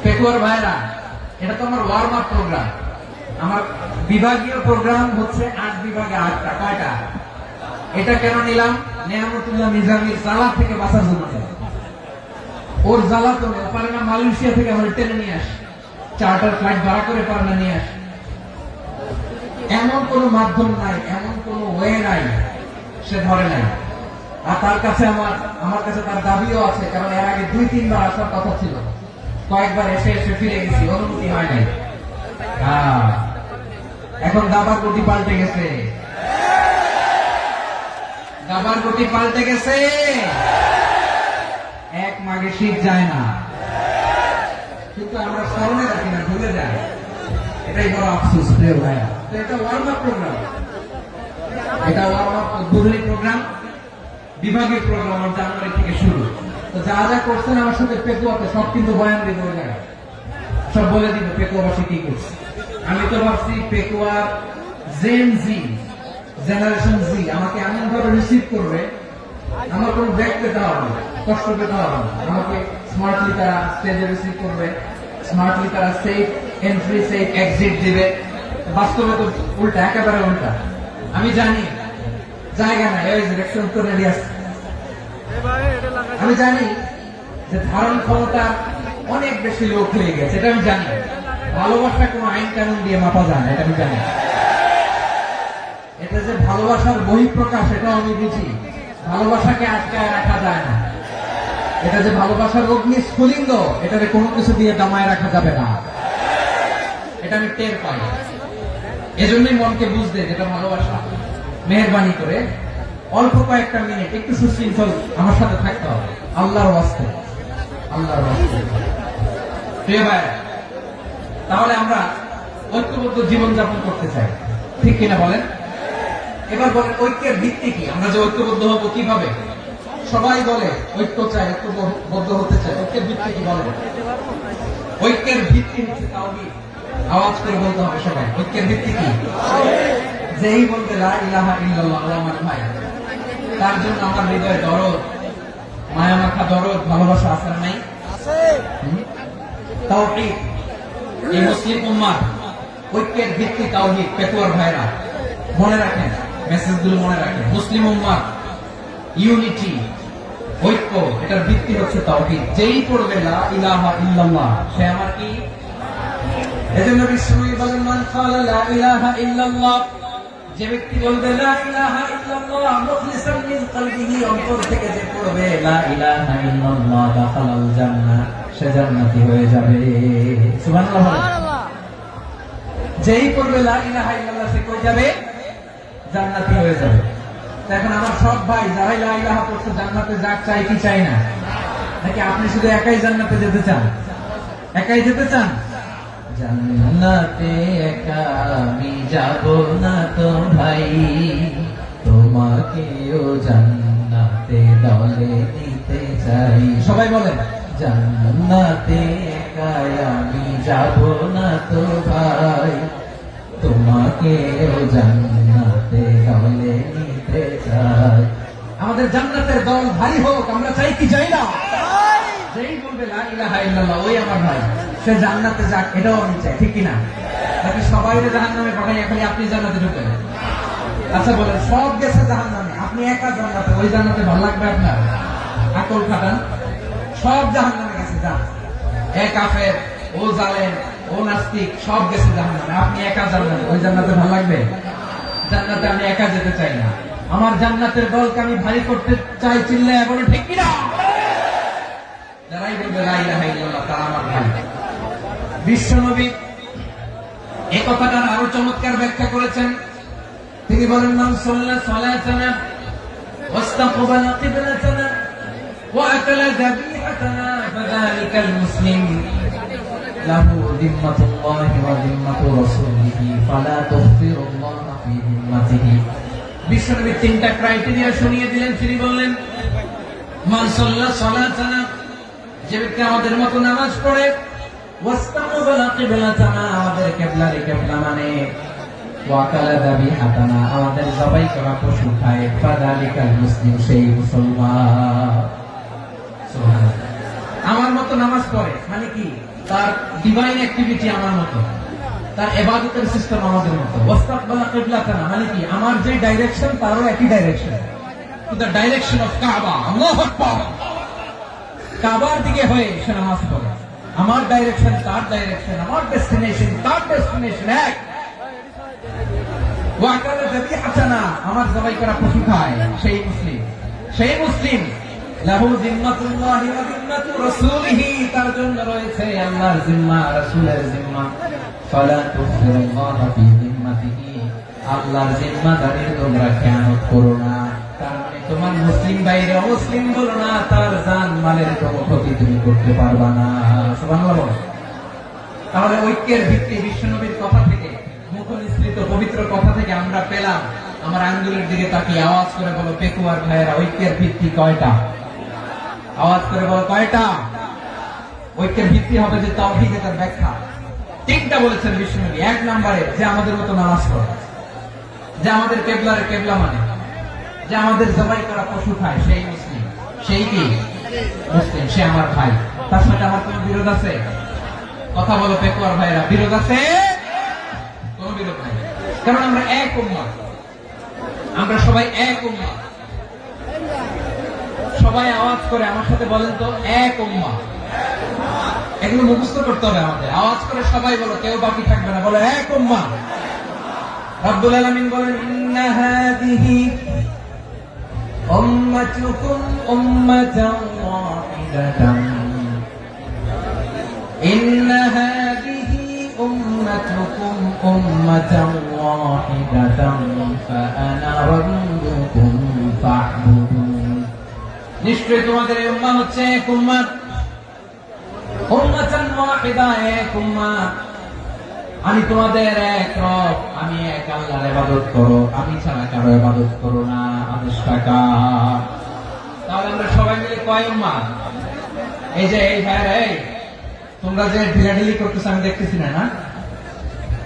পেকুয়ার ভাইরা, এটা তো আমার ওয়ার্ম আপ প্রোগ্রাম। আমার বিভাগীয় প্রোগ্রাম হচ্ছে 8 বিভাগে 8টা। কয়টা? এটা কেন নিলাম? নেয়ামতুল্লাহ নিজামীর জ্বালা থেকে বাঁচার জন্য। ওর জ্বালা তো পারে না, মালয়েশিয়া থেকে আমার টেনে নিয়ে আসে, চার্টার ফ্লাইট ভাড়া করে পারে না নিয়ে আসে। এমন কোন মাধ্যম নাই, এমন কোন ওয়ে নাই সে ধরে নাই। আর তার কাছে আমার কাছে তার দাবিও আছে, কারণ এর আগে 2-3 বার আসার কথা ছিল, কয়েকবার এসে এসে ফিরে গেছি, অনুমতি হয় নাই। এখন দাবার গতি পাল্টে গেছে, দাবার গতি পাল্টে গেছে। এক মাঘে শীত যায় না, কিন্তু আমরা স্মরণে রাখি না, ভুলে যাই। এটাই বড় আফসোস প্রিয় ভাইয়া। তো এটা ওয়ার্ম আপ প্রোগ্রাম, এটা ওয়ার্ম আপ উদ্বোধনী প্রোগ্রাম, বিভাগীয় প্রোগ্রাম আমার জানুয়ারি থেকে শুরু। তো যা যা করছেন আমার সাথে পেকুয়াতে সব কিন্তু বয়ান দিব, ওই জায়গায় সব বলে দিব পেকুয়াবাসী কি করছে। আমি তো ভাবছি পেকুয়ার জেন জি, জেনারেশন জি আমাকে এমন ভাবে রিসিভ করবে, আমার কোনো ব্যাগ পেতে হবে না, কষ্ট পেতে হবে না। আমাকে স্মার্টলি তারা স্টেজে রিসিভ করবে, স্মার্টলি তারা সেফ এন্ট্রি সেফ এক্সিট দিবে। বাস্তবে তো উল্টা, একেবারে উল্টা। আমি জানি জায়গা নাই, ওই যে রিঅ্যাকশন করে রেডি আছে। আমি জানি যে ধারণ ক্ষমতা অনেক বেশি লোক হয়ে গেছে, এটা আমি জানি। ভালোবাসা কোনো আইন কানুন দিয়ে মাপা যায় না, এটা আমি জানি। এটা যে ভালোবাসার বহিঃপ্রকাশ, এটাও আমি বুঝি। ভালোবাসাকে আটকায় রাখা যায় না। এটা যে ভালোবাসার অগ্নি স্ফুলিঙ্গ, এটাকে কোনো কিছু দিয়ে দামায় রাখা যাবে না, এটা আমি টের পাই। এজন্যই মনকে বুঝতে যেটা ভালোবাসা। মেহেরবানি করে অল্প কয়েকটা মিনিট একটু সুশৃঙ্খল আমার সাথে থাকতে হবে, আল্লাহর ওয়াস্তে, আল্লাহর ওয়াস্তে। প্রিয় ভাই, তাহলে আমরা ঐক্যবদ্ধ জীবনযাপন করতে চাই, ঠিক কিনা বলেন? এবার বলেন ঐক্যের ভিত্তি কি? আমরা যে ঐক্যবদ্ধ হবো কিভাবে? সবাই বলে ঐক্য চাই, ঐক্যবদ্ধ হতে চাই। ঐক্যের ভিত্তি কি বলেন? ঐক্যের ভিত্তি হচ্ছে তাওহীদ। আওয়াজ করে বলতে হবে সবাই, ঐক্যের ভিত্তি কি? যেই বলতে লা ইলাহা ইল্লাল্লাহ, আমার ভাই, তার জন্য আমার হৃদয়ে দরদ, মায়া মাখা দরদ, ভালোবাসা আছে না নাই? তাওহীদ। এই মুসলিম উম্মাহ ঐক্যের ভিত্তি তাওহীদ। পেকুয়ার ভাইরা মনে রাখেন, মেসেজগুলো মনে রাখেন। মুসলিম উম্মাহ ইউনিটি, ঐক্য, এটার ভিত্তি হচ্ছে তাওহীদ। যেই পড়বে লা ইলাহা ইল্লাল্লাহ, সে আমার কি? এজন্য বিশ্বনবী বলেন, মান ক্বালা লা ইলাহা ইল্লাল্লাহ, যে ব্যক্তি বলবে লা ইলাহা ইল্লাল্লাহ মুখলিসান মিন কলবিহি, অন্তর থেকে যে পড়বে লা ইলাহা ইল্লাল্লাহ, দাখালাল জান্নাহ, সে জান্নাতি হয়ে যাবে। সুবহানাল্লাহ। যেই পড়বে লা ইলাহা ইল্লাল্লাহ, সে কই যাবে? জান্নাতি হয়ে যাবে। এখন আমার সব ভাই যারাই লা ইলাহা পড়ছে জান্নাতে যাক, চাই কি চাই না? নাকি আপনি শুধু একাই জান্নাতে যেতে চান? একাই যেতে চান? জান্নাতে একা আমি যাব না তো ভাই, তোমাকেও জান্নাতে দলে নিতে চাই। সবাই বলেন, জান্নাতে একা আমি যাব না তো ভাই, তোমাকেও জান্নাতে দলে নিতে চাই। আমাদের জান্নাতের দল ভারী হোক, আমরা চাই কি চাই না? যেই বলবে লা ইলাহা ইল্লাল্লাহ, ওই আমার ভাই, সে জান্নাতে যাক, এটাও আমি চাই, ঠিক কিনা? নাকি সবাই জাহান্নামে পাঠাই, খালি আপনি জান্নাতে ঢুকেন? আচ্ছা বলেন, সব গেছে জাহান্নামে, আপনি একা জান্নাতে, ওই জান্নাতে ভালো লাগবে আপনার? আকল খাটান। সব জাহান্নামে গেছে, যান। এ কাফের, ও জালেম, ও নাস্তিক, সব গেছে জাহান্নামে, আপনি একা জান্নাতে, ওই জান্নাতে ভালো লাগবে? জান্নাতে আমি একা যেতে চাই না, আমার জান্নাতের দলকে আমি ভারী করতে চাই। চিল্লায় বলে ঠিক কিনা? যারাই বলবে লা ইলাহা ইল্লাল্লাহ, তারা আমার ভাই। বিশ্বনবী এই কথাটার আরো চমৎকার ব্যাখ্যা করেছেন। তিনি বলেন, মান সাল্লা সালাতানা ওয়াস্তাকবালা কিবলাতানা ওয়া আকালা যাবিহাতানা ফাযালিকাল মুসলিম লাহু যিম্মাতুল্লাহি ওয়া যিম্মাতু রাসূলিহি ফালা তুগফিরুল্লাহ ফি যিম্মাতিহি। বিশ্বনবী তিনটা ক্রাইটেরিয়া শুনিয়ে দিলেন। তিনি বললেন, মান সাল্লা সালাতানা, যে ব্যক্তি আমাদের মতো নামাজ পড়ে, ওয়াস্তাকবালা কিবলাতানা, আমাদের কিবলারে কিবলা মানে, ওয়া আকালা যাবিহাতানা, আমাদের জবাই করা পশু খায়, ফাযালিকাল মুসলিম, সেই মুসলমান। সুবহানাল্লাহ। আমার মতো নামাজ পড়ে মানে কি? তার ডিভাইন অ্যাক্টিভিটি আমার মতো, তার ইবাদতের সিস্টেম আমাদের মতো। ওয়াস্তাকবালা কিবলাতানা মানে কি, আমার যে ডাইরেকশন তারও একই direction, to the direction of কাবা। আল্লাহু আকবার। কাবার দিকে হয়ে সে নামাজ পড়ে। আমার ডাইরেকশন তার ডাইরেকশন, আমার ডেস্টিনেশন তার ডেস্টিনেশন এক। ওয়াকালা যাবিহাতানা আমার জবাই করা পশু খায় সেই মুসলিম, সেই মুসলিম। লাহু জিম্মাতুল্লাহি ওয়া জিম্মাতু রাসূলিহি তার জন্য রয়েছে আল্লাহর জিম্মা, রাসূলের জিম্মা। ফালা তুফিরুল্লাহ ফি জিম্মাতিহি আল্লাহর জিম্মাদারির তোমরা খেয়ানত করো না। তার মানে তোমার মুসলিম বাইরে অমুসলিম বলো না, তার জান মালের কোনো ক্ষতি তুমি করতে পারবা না। সুবহানাল্লাহ। তাহলে ঐক্যের ভিত্তি বিশ্বনবীর কথা থেকে, মুখনিসৃত পবিত্র কথা থেকে আমরা পেলাম। আমার আঙ্গুলের দিকে তাকিয়ে আওয়াজ করে বলো পেকুয়ার ভাইয়েরা, ঐক্যের ভিত্তি কয়টা? আওয়াজ করে বলো কয়টা? ঐক্যের ভিত্তি হবে যে তাওহীদ, এর ব্যাখ্যা তিনটা বলেছেন বিশ্বনবী। এক নম্বরে যে আমাদের মতো নামাজ পড়ে, যে আমাদের কেবলারে কেবলা মানে, যে আমাদের জবাই করা পশু খায় সেই মুসলিম। সেই কি মুসলিম? সে আমার ভাই। তার সাথে আমার কোন বিরোধ আছে? কথা বলো পেকুয়ার ভাইয়েরা, বিরোধ আছে? কোন বিরোধ নাই, কারণ আমরা এক উম্মাহ, আমরা সবাই এক উম্মাহ। সবাই আওয়াজ করে আমার সাথে বলেন তো, এক উম্মাহ। এগুলো মুখস্থ করতে হবে আমাদের। আওয়াজ করে সবাই বলো, কেউ বাকি থাকবে না, বলো এক উম্মাহ। রব্বুল আলামিন বলেন ইন্না হাযিহি উম্মাতুকুম উম্মাতান ওয়াহিদাতান ইন্না হাযিহি উম্মাতুকুম উম্মাতান ওয়াহিদাতান ফাআনা রাব্বুকুম ফা'বুদুন। নিশ্চয়ই তোমাদের এই উম্মাহ হচ্ছে এক উম্মাহ, উম্মাতান ওয়াহিদা, এক উম্মাহ। আমি তোমাদের এক রব, আমি এক আল্লাহর ইবাদত করো, আমি ছাড়া কারো ইবাদত করো না। আদেশটা কার? তাহলে আমরা সবাই মিলে কয় উম্মাহ? এই যে এই ভাইরা, এই তোমরা যে ঢিলাঢিলি করতেছ আমি দেখতেছি না, না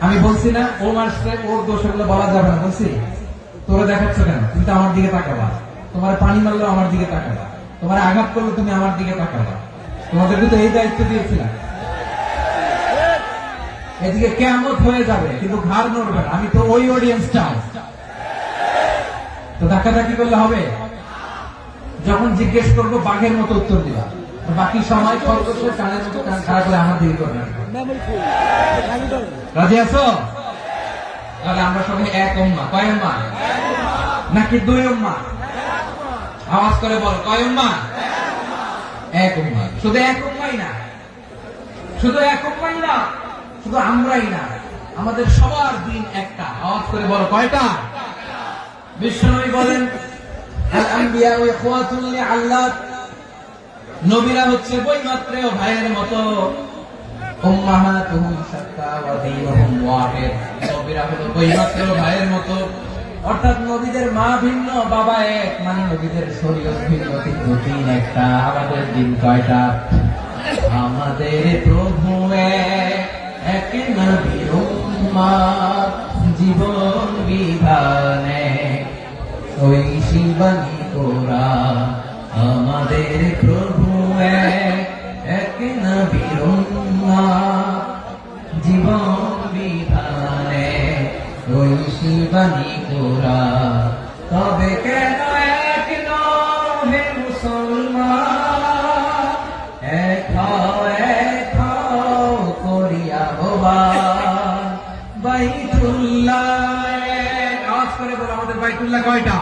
আমি বলছি না ও মারছে ওর দোষ, এগুলো বলা যাবে না বলছি? তোরা দেখাচ্ছ কেন? তুমি তো আমার দিকে তাকাবা। তোমার পানি মারলো আমার দিকে তাকাবা, তোমার আঘাত করলো তুমি আমার দিকে তাকাবা। তোমাদেরকে তো এই দায়িত্ব দিয়েছিলাম। এদিকে কিয়ামত হয়ে যাবে কিন্তু ঘাড় নড়বে না, আমি তো ওই অডিয়েন্স চাই। তো ধাক্কাধাক্কি করলে হবে? যখন জিজ্ঞেস করবো বাঘের মতো উত্তর দিবা, বাকি সময় খরগোশের কানের মতো কান খাড়া করে আমার দিকে করবে। রাজি আছো? তাহলে আমরা সবাই এক উম্মাহ। কয় উম্মাহ? নাকি দুই উম্মাহ? আওয়াজ করে বল, কয় উম্মাহ? এক উম্মাহ। শুধু এক উম্মাহই না, শুধু এক উম্মাহই না, শুধু আমরাই না, আমাদের সবার দিন একটা। আওয়াজ করে বলো কয়টা? বিশ্বনবী বলেন আল আম্বিয়া ওয়া ইখওয়াতুন লিআল্লাহ, নবীরা হচ্ছে বৈমাত্রেয় ভাইয়ের মতো। উম্মাহাতুহুম শাত্তা ওয়া দীনুহুম ওয়াহিদ, নবীরা হলো বৈমাত্রেয় ভাইয়ের মতো। অর্থাৎ নবীদের মা ভিন্ন, বাবা এক, মানে নবীদের শরীয়ত ভিন্ন কিন্তু দিন একটা। আমাদের দিন কয়টা? আমাদের প্রভু এক, নবীর উম্মাহ, জীবন বিধানে ওই শিবানী কোরআন। আমাদের প্রভু এক, নবীর উম্মাহ, জীবন বিধানে ওই শিবানী কোরআন। তবে কেন এক নও হে মুসলমান, এক হও করিয়া আহ্বান বাইতুল্লাহ। আওয়াজ করে বলো আমাদের বাইতুল্লাহ কয়টা?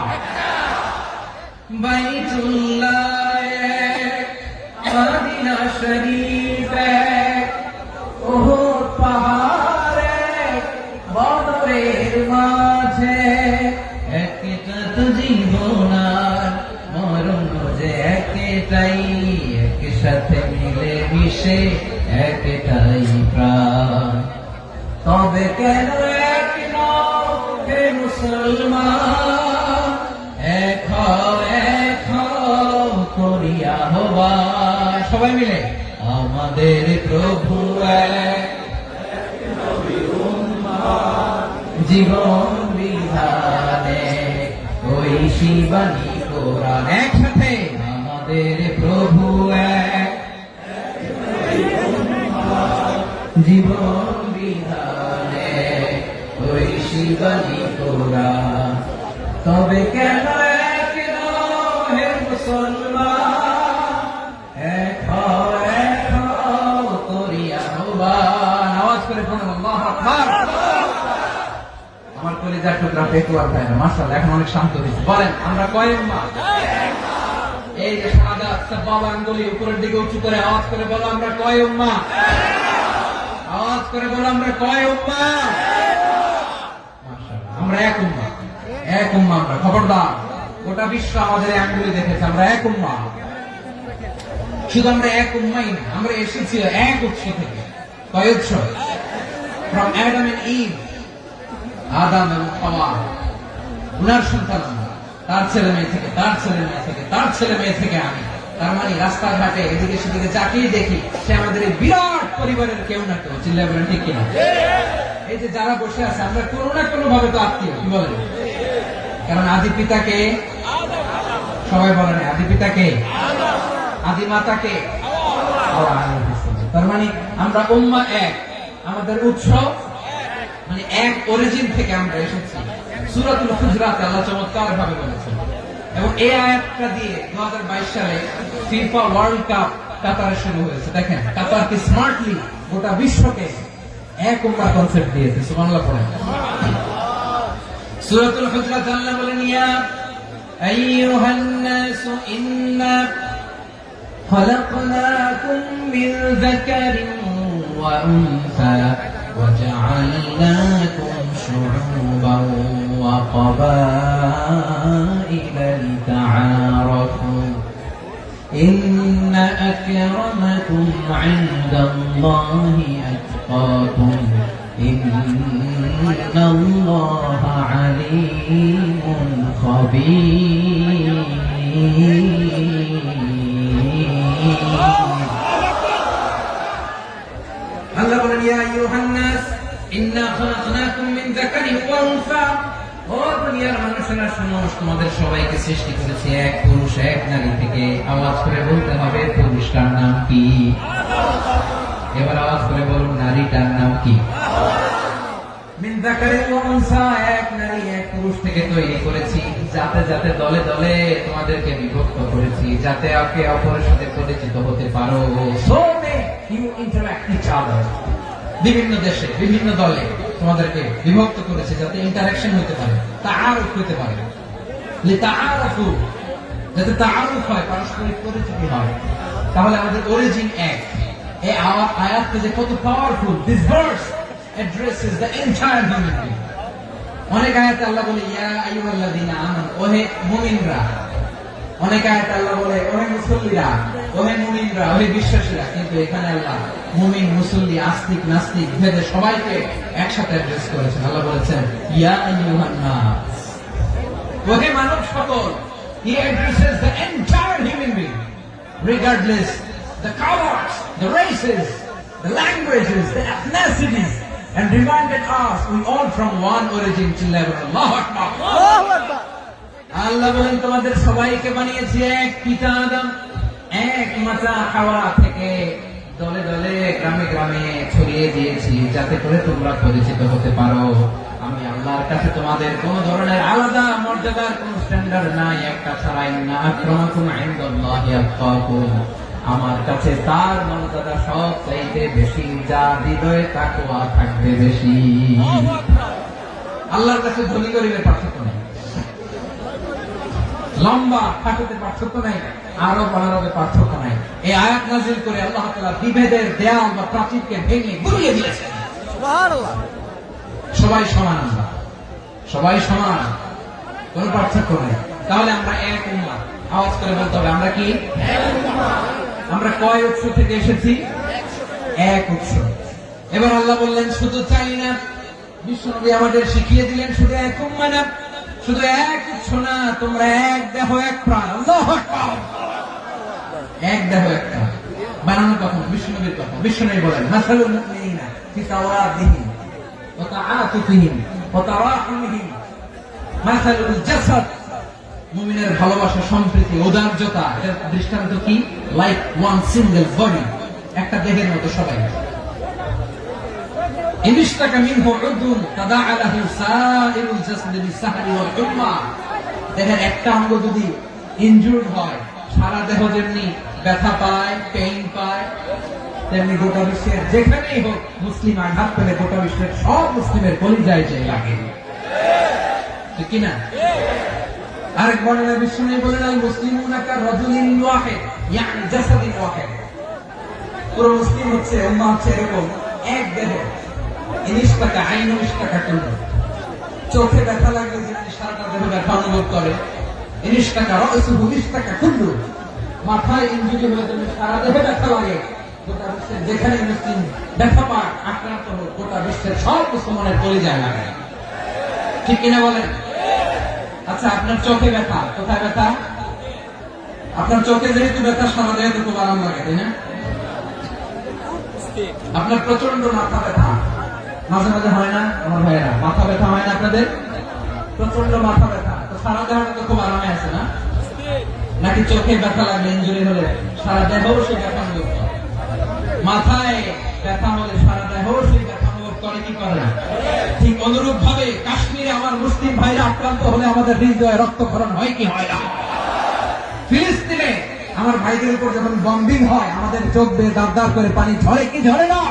বাইতুল্লাহ এক, মদিনা শরীফ এক, ওহুদ পাহাড় এক, বদরের মাঝে একটা তো জীবন আর মরণ যে একটাই, একসাথে মিলে মিশে একটাই প্রাণ। তবে কেন এক নও হে মুসলমান, এক হও করিয়া আহ্বান। সবাই মিলে আমাদের প্রভু এক, জীবন বিধানে ওই শিবানী কোরআন। একসাথে আমাদের প্রভু এক, জীবন বিধানে ওই শিবানী তোরা, তবে কেন এক হে মুসলমান, এক হও তোরি আহ্বান। আওয়াজ করে পড়ুন আল্লাহু আকবার। আমার কলিজার টুকরা পেটুয়ার ভাইরা মাশাআল্লাহ এখন অনেক শান্ত হয়েছে। বলেন আমরা কয় উম্মাহ? এই যে শাহাদাত সাবাবা আঙ্গুলি উপরের দিকে উঁচু করে আওয়াজ করে বলো আমরা কয় উম্মাহ? আওয়াজ করে বলো আমরা কয় উম্মাহ? মাশাআল্লাহ আমরা এক উম্মাহ, এক উম্মাহ আমরা। খবরদার, গোটা বিশ্ব আমাদের এই আঙ্গুলি দেখেছে আমরা এক উম্মাহ। শুধু আমরা এক উম্মাই না, আমরা এসেছি এক উৎস থেকে। কয় উৎস? from Adam and Eve, আদম এবং হাওয়া, উনার সন্তান আমরা, তার ছেলে মেয়ে থেকে, তার ছেলে মেয়ে থেকে, তার ছেলে মেয়ে থেকে আমি। তার মানে রাস্তাঘাটে এদিকে সেদিকে যাকেই দেখি সে আমাদের এই বিরাট পরিবারের কেউ না কেউ। চিল্লায় বলেন ঠিক কিনা? এই যে যারা বসে আছে আমরা কোনো না কোনো ভাবে তো আত্মীয়, কি বলেন? কারণ আদি পিতাকে সবাই বলেন, আদি পিতাকে, আদি মাতাকে। তার মানে আমরা উম্মাহ এক, আমাদের উৎস মানে এক অরিজিন থেকে আমরা এসেছি। সূরাতুল হুজরাতে আল্লাহ চমৎকার ভাবে বলেছেন। এবং এই আয়াতটা দিয়ে 2022 সালে ফিফা ওয়ার্ল্ড কাপ কাতারে শুরু হয়েছে। দেখেন কাতার কি স্মার্টলি গোটা বিশ্বকে এক উম্মাহ কনসেপ্ট দিয়েছে। সুবহানাল্লাহ পড়েন। সূরাতুল হুজরাত আল্লাহ বলেন, ইয়া আইয়ুহান নাসু ইন্না খলাকনাকুম মিন যাকারিন ওয়া উনসা وجعلناكم شعوبا وقبائل لتعارفوا إن أكرمكم عند الله أتقاكم إن الله عليم خبير আল্লাহ বলেন, ইয়া আইয়ুহান নাস ইন্না খালাকনাকুম মিন যাকারিন ওয়া উনসা, ও দুনিয়ার মানুষেরা শোনো, তোমাদের সবাইকে সৃষ্টি করেছি এক পুরুষ এক নারী থেকে। আওয়াজ করে বলতে হবে পুরুষটার নাম কি? এবার আওয়াজ করে বলুন নারীটার নাম কি? মিন যাকারিন ওয়া উনসা, এক নারী এক পুরুষ থেকে তৈরি করেছি। যাতে যাতে দলে দলে তোমাদেরকে বিভক্ত করেছি, যাতে একে অপরের সাথে পরিচিত হতে পারো। So you interact each other. বিভিন্ন দেশে বিভিন্ন দলে তোমাদেরকে বিভক্ত করেছে যাতে ইন্টারঅ্যাকশন হতে পারে, তাআরুফ হতে পারে। লিতাআরাফু, যাতে তাআরুফ হয়, পারস্পরিক পরিচিতি হয়। তাহলে আমাদের অরিজিন এক। এই আয়াতটা যে কত powerful. This verse addresses the entire human being. অনেক আয়াতে আল্লাহ বলে ইয়া আইয়ুহাল্লাযীনা আমানু, ওহে মুমিনরা। অনেক আয়াতে আল্লাহ বলে ওহে মুসল্লিরা, ওহে মুমিনরা, ওহে বিশ্বাসীরা। কিন্তু এখানে আল্লাহ মুমিন মুসল্লি আস্তিক নাস্তিক ভেদে সবাইকে একসাথে অ্যাড্রেস করেছেন। আল্লাহ বলেছেন ইয়া আইয়ুহান নাস, ওহে মানব সকল। He addresses the entire human being, regardless the colors, the races, the languages, the ethnicities, and reminded us we all from one origin. Allahu Akbar, Allahu Akbar। আল্লাহ বলেন তোমাদের সবাইকে বানিয়েছি এক পিতা আদম, এক মাতা হাওয়া থেকে। দলে দলে গ্রামে গ্রামে ছড়িয়ে দিয়েছি যাতে করে তোমরা পরিচিত হতে পারো। আমি আল্লাহর কাছে তোমাদের কোন ধরনের আলাদা মর্যাদার কোন স্ট্যান্ডার্ড নাই। একটা ছাড়াই না, আক্রামাকুম ইনদাল্লাহি আতকাকুম, আমার কাছে তার মর্যাদা সব চাইতে বেশি, যার হৃদয়ে তাকওয়া থাকবে বেশি। আল্লাহর কাছে ধনী গরিবের পার্থক্য নেই, লম্বা খাটোতে পার্থক্য নাই, আরব অনারবে পার্থক্য নাই। এই আয়াত নাযিল করে আল্লাহ তাআলা বিভেদের দেয়াল বা প্রাচীরকে ভেঙে গুড়িয়ে দিয়েছেন। সুবহানাল্লাহ। সবাই সমান, আমরা সবাই সমান, কোনো পার্থক্য নাই। তাহলে আমরা এক উম্মাহ। আওয়াজ করে বলতে হবে আমরা কি? এক উম্মাহ। আমরা কয় উৎস থেকে এসেছি? এক উৎস। এবার আল্লাহ বললেন শুধু চাই না, বিশ্বনবী আমাদের শিখিয়ে দিলেন শুধু এক উম্মাহ না, শুধু এক উৎস না, তোমরা এক দেহ এক প্রাণ। আল্লাহু আকবার। এক দেহ এক প্রাণ বানানো কখন? বিশ্বনবীর কথা। বিশ্বনবী বলেন মাসালুল মুমিনিনা ফি তাওয়াদিহিম ওয়া তাআতুফিহিম ওয়া তারাহুমিহিম মাসালুল জাসাদ, মুমিনের ভালোবাসা, সম্প্রীতি, ঔদার্যতা, এর দৃষ্টান্ত কি? লাইক ওয়ান সিঙ্গেল বডি, একটা দেহের মতো সবাই। ইনিশতাকা মিনহু উদুন তাদাআ লাহু সাইরুল জাসদি বিসসাহরি ওয়াল হুম্মা। দেহের একটা অঙ্গ যদি ইনজুর্ড হয়, সারা দেহ যেমনি ব্যথা পায়, পেইন পায়, তেমনি গোটা বিশ্বের যেখানেই হোক মুসলিম আঘাত পেলে গোটা বিশ্বের সব মুসলিমের কলিজায় যে লাগে, ঠিক কিনা? আরেক বর্ণনায় বিশ্বনবী বলেন, আল মুসলিমুনা কা রাজুলিন ওয়াহিদ, ইয়ানি জাসাদিন ওয়াহিদ। পুরো মুসলিম হচ্ছে, উম্মাহ হচ্ছে এরকম এক দেহ। ইনিশতাকা আইনু ইশতাকা কুল্লু। চোখে ব্যথা লাগলে যেমনি সারাটা দেহ ব্যথা অনুভব করে, ইনিশতাকা রাসুহু ইশতাকা কুল্লু। মাথায় ইনজুরি হলে যেমনি সারা দেহে ব্যথা লাগে, গোটা বিশ্বের যেখানে মুসলিম ব্যথা পায়, আক্রান্ত হোক, গোটা বিশ্বের সব মুসলমানের কলিজায় লাগে, ঠিক কিনা বলেন? আচ্ছা, আপনার চোখে ব্যথা, কোথায় ব্যথা? আপনার চোখে যেহেতু ব্যথা, সারা দেহে তো খুব আরাম লাগে, তাই না? আপনার প্রচন্ড মাথা ব্যথা মাঝে মাঝে হয় না আমার ভাইয়েরা? মাথা ব্যথা হয় না আপনাদের? প্রচন্ড মাথা ব্যথা, তো সারা দেহটা তো খুব আরামে আছে না? নাকি চোখে ব্যথা লাগলে, ইনজুরি হলে সারা দেহ সেই ব্যথা অনুভব করে? মাথায় ব্যথা হলে সারা দেহ সেই ব্যথা অনুভব করে কি করে না? ঠিক অনুরূপ ভাবে কাশ্মীরে আমার মুসলিম ভাইরা আক্রান্ত হলে আমাদের হৃদয়ে রক্তক্ষরণ হয় কি হয় না? ফিলিস্তিনে আমার ভাইদের উপর যখন বম্বিং হয়, আমাদের চোখ বেয়ে দাঁড় দাঁড় করে পানি ঝরে কি ঝরে না?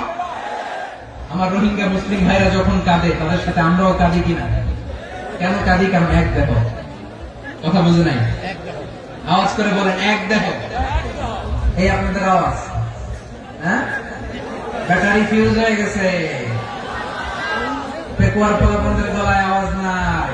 আমার রোহিঙ্গা মুসলিম ভাইরা যখন কাঁদে, তাদের সাথে আমরাও কাঁদি কিনা? কেন কাঁদি? কারণ এক দেহ। কথা বুঝে নাই? আওয়াজ করে বলেন, এক দেহ। এই আপনাদের আওয়াজ, হ্যাঁ? ব্যাটারি ফিউজ হয়ে গেছে, পেকুয়ার পোলাপনদের গলায় আওয়াজ নাই।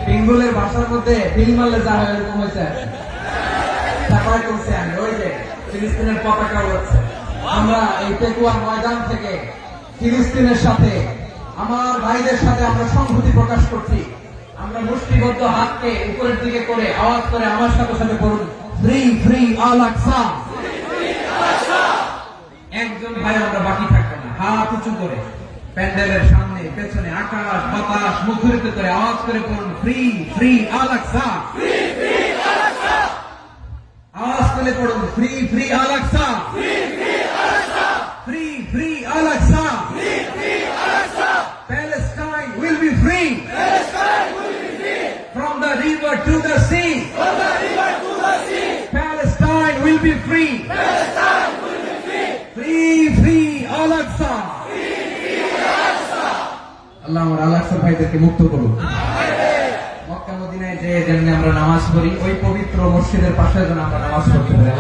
বেঙ্গলের ভাষার মধ্যে বিল মারলে যা হয় এরকম হয়েছে। তারপরে করছি আমি, ওই যে ফিলিস্তিনের পতাকা উড়াচ্ছে। আমরা এই পেকুয়ার ময়দান থেকে ফিলিস্তিনের সাথে, আমার ভাইদের সাথে আমরা সংহতি প্রকাশ করছি। আমরা মুষ্টিবদ্ধ হাতকে উপরের দিকে করে আওয়াজ করে আমার সাথে সাথে বলুন, ফ্রি ফ্রি আল আকসা। একজন ভাই আমরা বাকি থাকবো না, হাত উঁচু করে প্যান্ডেলের সামনে পেছনে আকাশ বাতাস মুখরিত করে আওয়াজ করে বলুন, ফ্রি ফ্রি আল আকসা। আওয়াজ করে পড়ুন, free free Al Aqsa, free free Al Aqsa. Palestine will be free from the river to the sea. Palestine will be free. Free free Al Aqsa. আল্লাহ আমার আল আকসা ভাইদেরকে মুক্ত করুন। মক্কা মদিনায় যে যেমনি আমরা নামাজ পড়ি, ওই পবিত্র মসজিদের পাশে যেন আমরা নামাজ পড়তে পারি।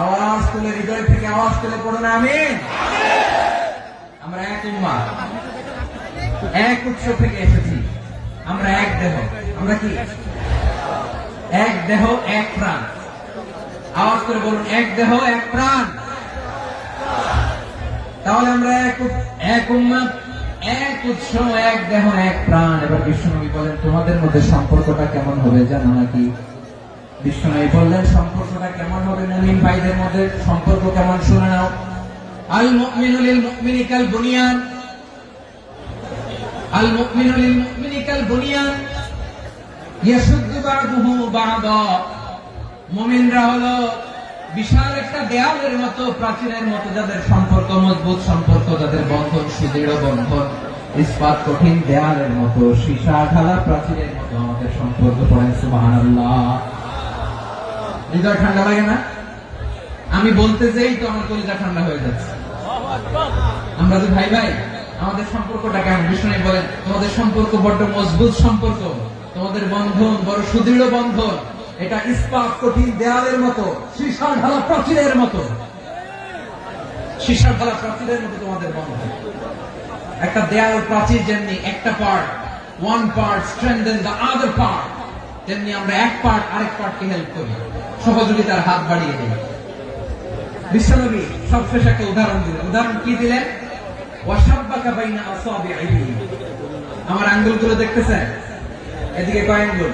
আওয়াজ তুলে, হৃদয় থেকে আওয়াজ তুলে পড়ুন আমিন। আমরা এক উম্মাহ, এক উৎস থেকে এসেছি, আমরা এক দেহ। আমরা কি? এক দেহ এক প্রাণ। আওয়াজ করে বলুন, এক দেহ এক প্রাণ। তাহলে আমরা এক উম্মাহ, এক উৎস, এক দেহ এক প্রাণ। এবার বিশ্বনবী বলেন, তোমাদের মধ্যে সম্পর্কটা কেমন হবে জানো নাকি? বিশ্বনবী বললেন, সম্পর্কটা কেমন হবে মুমিন ভাইদের মধ্যে? সম্পর্ক কেমন শুনে নাও। আল মুমিনু লিল মুমিনি কাল বুনিয়ান, আল মুমিনু লিল মুমিনি কাল বুনিয়ান ইয়াশুদ্দু বা'দুহু বা'দা। মুমিনরা হলো বিশাল একটা দেয়ালের মতো, প্রাচীরের মতো, যাদের সম্পর্ক মজবুত, সম্পর্ক যাদের বন্ধন সুদৃঢ় বন্ধন, ইস্পাত কঠিন দেয়ালের মতো, সীসা ঢালা প্রাচীরের মতো আমাদের সম্পর্ক। পড়েন সুবহানাল্লাহ। হৃদয় ঠান্ডা লাগে না? আমি বলতে যেই তো আমার কলিজা ঠান্ডা হয়ে যাচ্ছে। আমরা যে ভাই ভাই, আমাদের সম্পর্কটা কেমন? বিষ্ণু বলেন, তোমাদের সম্পর্ক বড্ড মজবুত সম্পর্ক, তোমাদের বন্ধন বড় সুদৃঢ় বন্ধন। এটা ইস্পাত কঠিন দেয়ালের মতো, সীসা ঢালা প্রাচীরের মতো, সীসা ঢালা প্রাচীরের মতো তোমাদের বন্ধন। একটা দেয়াল প্রাচীর যেমনি একটা part, one part strengthen the other part, তেমনি আমরা এক পার্ট আরেক পার্টকে হেল্প করি, সহযোগিতার হাত বাড়িয়ে দিই। বিশ্বনবী সবশেষ একটা উদাহরণ দিলেন। উদাহরণ কি দিলেন? ওয়াশাব্বাকা বাইনা আসাবিহি। আমার আঙ্গুলগুলো দেখতেছেন? এদিকে কয় আঙ্গুল,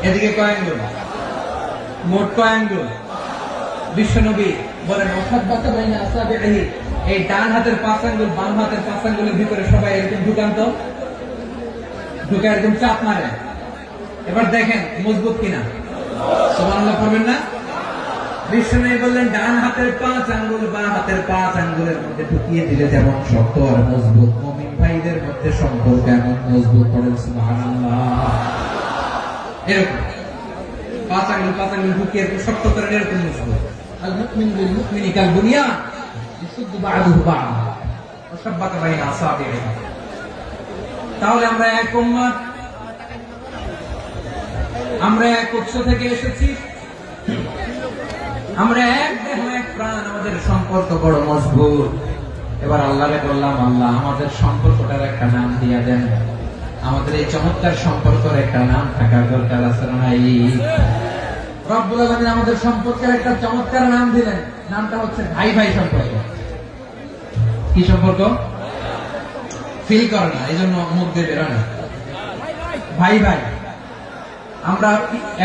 এদিকে কয় আঙ্গুল, মোট কয় আঙ্গুল? বিশ্বনবী বলেন ওয়াশাব্বাকা বাইনা আসাবিহি, এই ডান হাতের 5 আঙ্গুল বাম হাতের 5 আঙ্গুলের ভিতরে সবাই এরকম ঢুকান তো, ঢুকে এরকম চাপ মারে। এবার দেখেন মজবুত কিনা। সুবহানাল্লাহ পড়বেন না? বিশ্বনবী বললেন ডান হাতের 5 আঙ্গুল বাম হাতের 5 আঙ্গুলের মধ্যে ঢুকিয়ে দিলে যেমন শক্ত আর মজবুত, মুমিন ভাইদের মধ্যে সম্পর্ক এমন মজবুত। পড়েন সুবহানাল্লাহ। এরকম 5 আঙ্গুল ঢুকিয়ে শক্ত করে এরকম মজবুত। আল মুমিন বিল মুমিনি কাল বুনিয়ান ইসুদ্দু বা'দুহু বা'দ ওয়া শাব্বাকা বাইনা আসাবিহি। তাহলে আমরা এক উম্মত, আমরা এক উৎস থেকে এসেছি, আমরা এক দেহ এক প্রাণ, আমাদের সম্পর্ক বড় মজবুত। এবার আল্লাহরে বললাম, আল্লাহ আমাদের সম্পর্কটার একটা নাম দিয়া দেন। আমাদের এই চমৎকার সম্পর্কের একটা নাম থাকার দরকার আছে না নাই? রব্বুল আলামিন আমাদের সম্পর্কের একটা চমৎকার নাম দিলেন। নামটা হচ্ছে ভাই ভাই সম্পর্ক। কি সম্পর্ক? ফিল করে না, এই জন্য মুখ দিয়ে বেরোয় না। ভাই ভাই, আমরা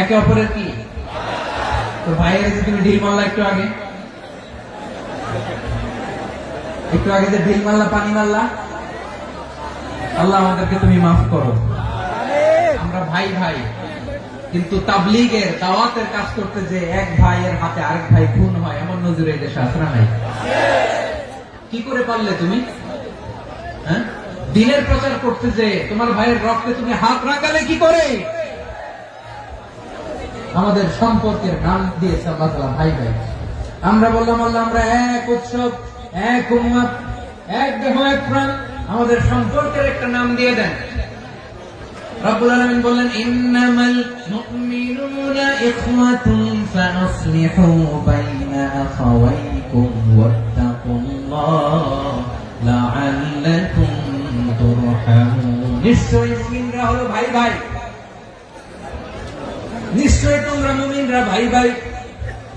একে অপরের কি? তো ভাইয়ের যে তুমি ঢিল মারলা একটু আগে, একটু আগে যে ঢিল মারলা, পানি মারলা, আল্লাহ আমাদেরকে তুমি মাফ করো। আমরা ভাই ভাই, কিন্তু তাবলীগের দাওয়াতের কাজ করতে যে এক ভাইয়ের হাতে আরেক ভাই খুন হয়, এমন নজরে এই দেশে আসরা নাই। কি করে পারলে তুমি? হ্যাঁ, দিনের প্রচার করতে যে তোমার ভাইয়ের রক্তে তুমি হাত রাখালে কি করে? আমাদের সম্পর্কের নাম দিয়েছে আল্লাহ তাআলা ভাই ভাই। আমরা বললাম আল্লাহ আমরা এক উৎসব, এক উম্মত, এক দেহ এক প্রাণ, আমাদের সম্পর্কের একটা নাম দিয়ে দেন। রব্বুল আলামিন বললেন ইন্নামাল মুমিনুনা ইখওয়াতুন ফাসলিহু বাইনা আখাওয়াইকুম ওয়াত্তাকুল্লাহ লাআল্লাকুম তুরহামুন। নিশ্চয়ই মুমিনরা হলো ভাই ভাই, নিশ্চয় তোমরা মুমিনরা ভাই ভাই,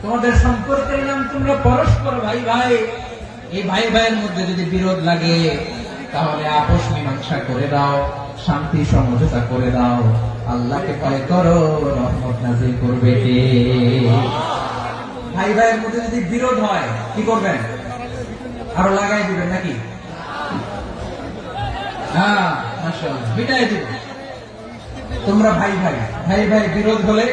তোমাদের সম্পর্কের নাম তোমরা পরস্পর ভাই ভাই। এই ভাই ভাইয়ের মধ্যে যদি বিরোধ লাগে তাহলে আপোষ মীমাংসা করে দাও, শান্তি সমঝোতা করে দাও। আল্লাহকে ভয় করো, রহমত নাযিল করবে কে? ভাই ভাইয়ের মধ্যে যদি বিরোধ হয় কি করবেন? আরো লাগাই দিবেন নাকি? হ্যাঁ মাশাআল্লাহ, বিটাই দিবেন। তোমরা ভাই ভাই, ভাই ভাই বিরোধ হলে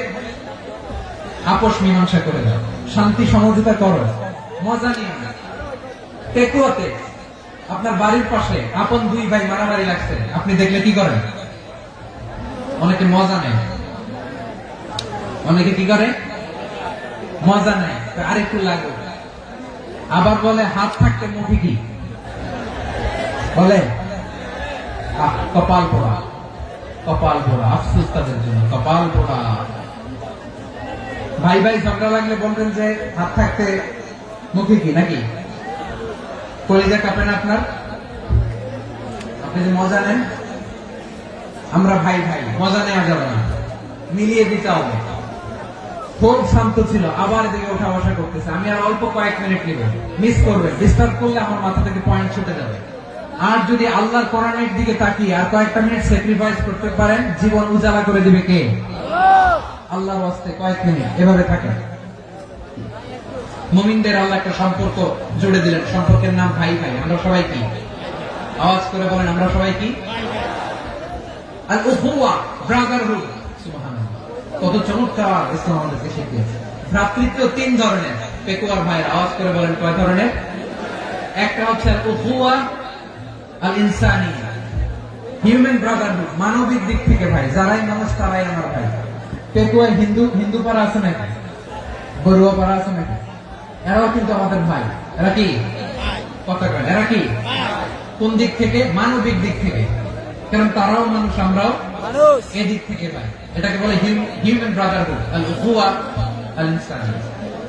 আপোষ মীমাংসা করে দাও, শান্তি সমঝোতা করো, মজা নিয়ে না। পেকুয়াতে আপনার বাড়ির পাশে আপন 2 ভাই মারামারি লাগছে, আপনি দেখলে কি করেন? অনেকে মজা নেয়। অনেকে কি করে? মজা নেয়, আরেকটু লাগবে। আবার বলে হাত থাকতে মুঠি কি বলে? কপাল পোড়া, কপাল পোড়া। আফসোস তাদের জন্য, কপাল পোড়া। ভাই ভাই ঝগড়া লাগলে বলবেন যে হাত থাকতে মুখে কি নাকি? কলিজা কাঁপে না আপনার? আপনি যে মজা নেন। আমরা ভাই ভাই, মজা নেওয়া যাবে না, মিলিয়ে দিতে হবে। খুব শান্ত ছিল, আবার এদিকে ওঠা বসা করতেছে। আমি আর অল্প কয়েক মিনিট নিব, মিস করবে। ডিস্টার্ব করলে আমার মাথা থেকে পয়েন্ট ছুটে যাবে। আর যদি আল্লাহর কোরআনের দিকে তাকিয়ে আর কয়েকটা মিনিট স্যাক্রিফাইস করতে পারেন, জীবন উজালা করে দিবে কে? আল্লাহর ওয়াস্তে কয়েক মিনিট এভাবে থাকে। মুমিনদের আল্লাহ একটা সম্পর্ক জুড়ে দিলেন, সম্পর্কের নাম ভাই ভাই। আমরা সবাই কি? আওয়াজ করে বলেন, আমরা সবাই কি? আল উখুয়া, ব্রাদারহুড। সুবহানাল্লাহ, কত চমৎকার ইসলাম আমাদেরকে শিখিয়েছে। ভ্রাতৃত্ব 3 ধরনের। পেকুয়ার ভাইয়ের আওয়াজ করে বলেন কয় ধরনের? একটা হচ্ছে আল উখুয়া আল ইনসানিয়া, হিউম্যান ব্রাদারহুড, মানবিক দিক থেকে ভাই। যারাই মানুষ তারাই আমার ভাই। পেকুয়ায় হিন্দু পাড়া আছে নাকি? বড়ুয়া পাড়া আছে নাকি? এরাও কিন্তু আমাদের ভাই। এরা কি কথা কয়? এরা কি? কোন দিক থেকে? মানবিক দিক থেকে। কারণ তারাও মানুষ, আমরাও মানুষ, এদিক থেকে ভাই। এটাকে বলে হিউম্যান ব্রাদারহুড, আল উখুয়া আল ইনসানিয়া।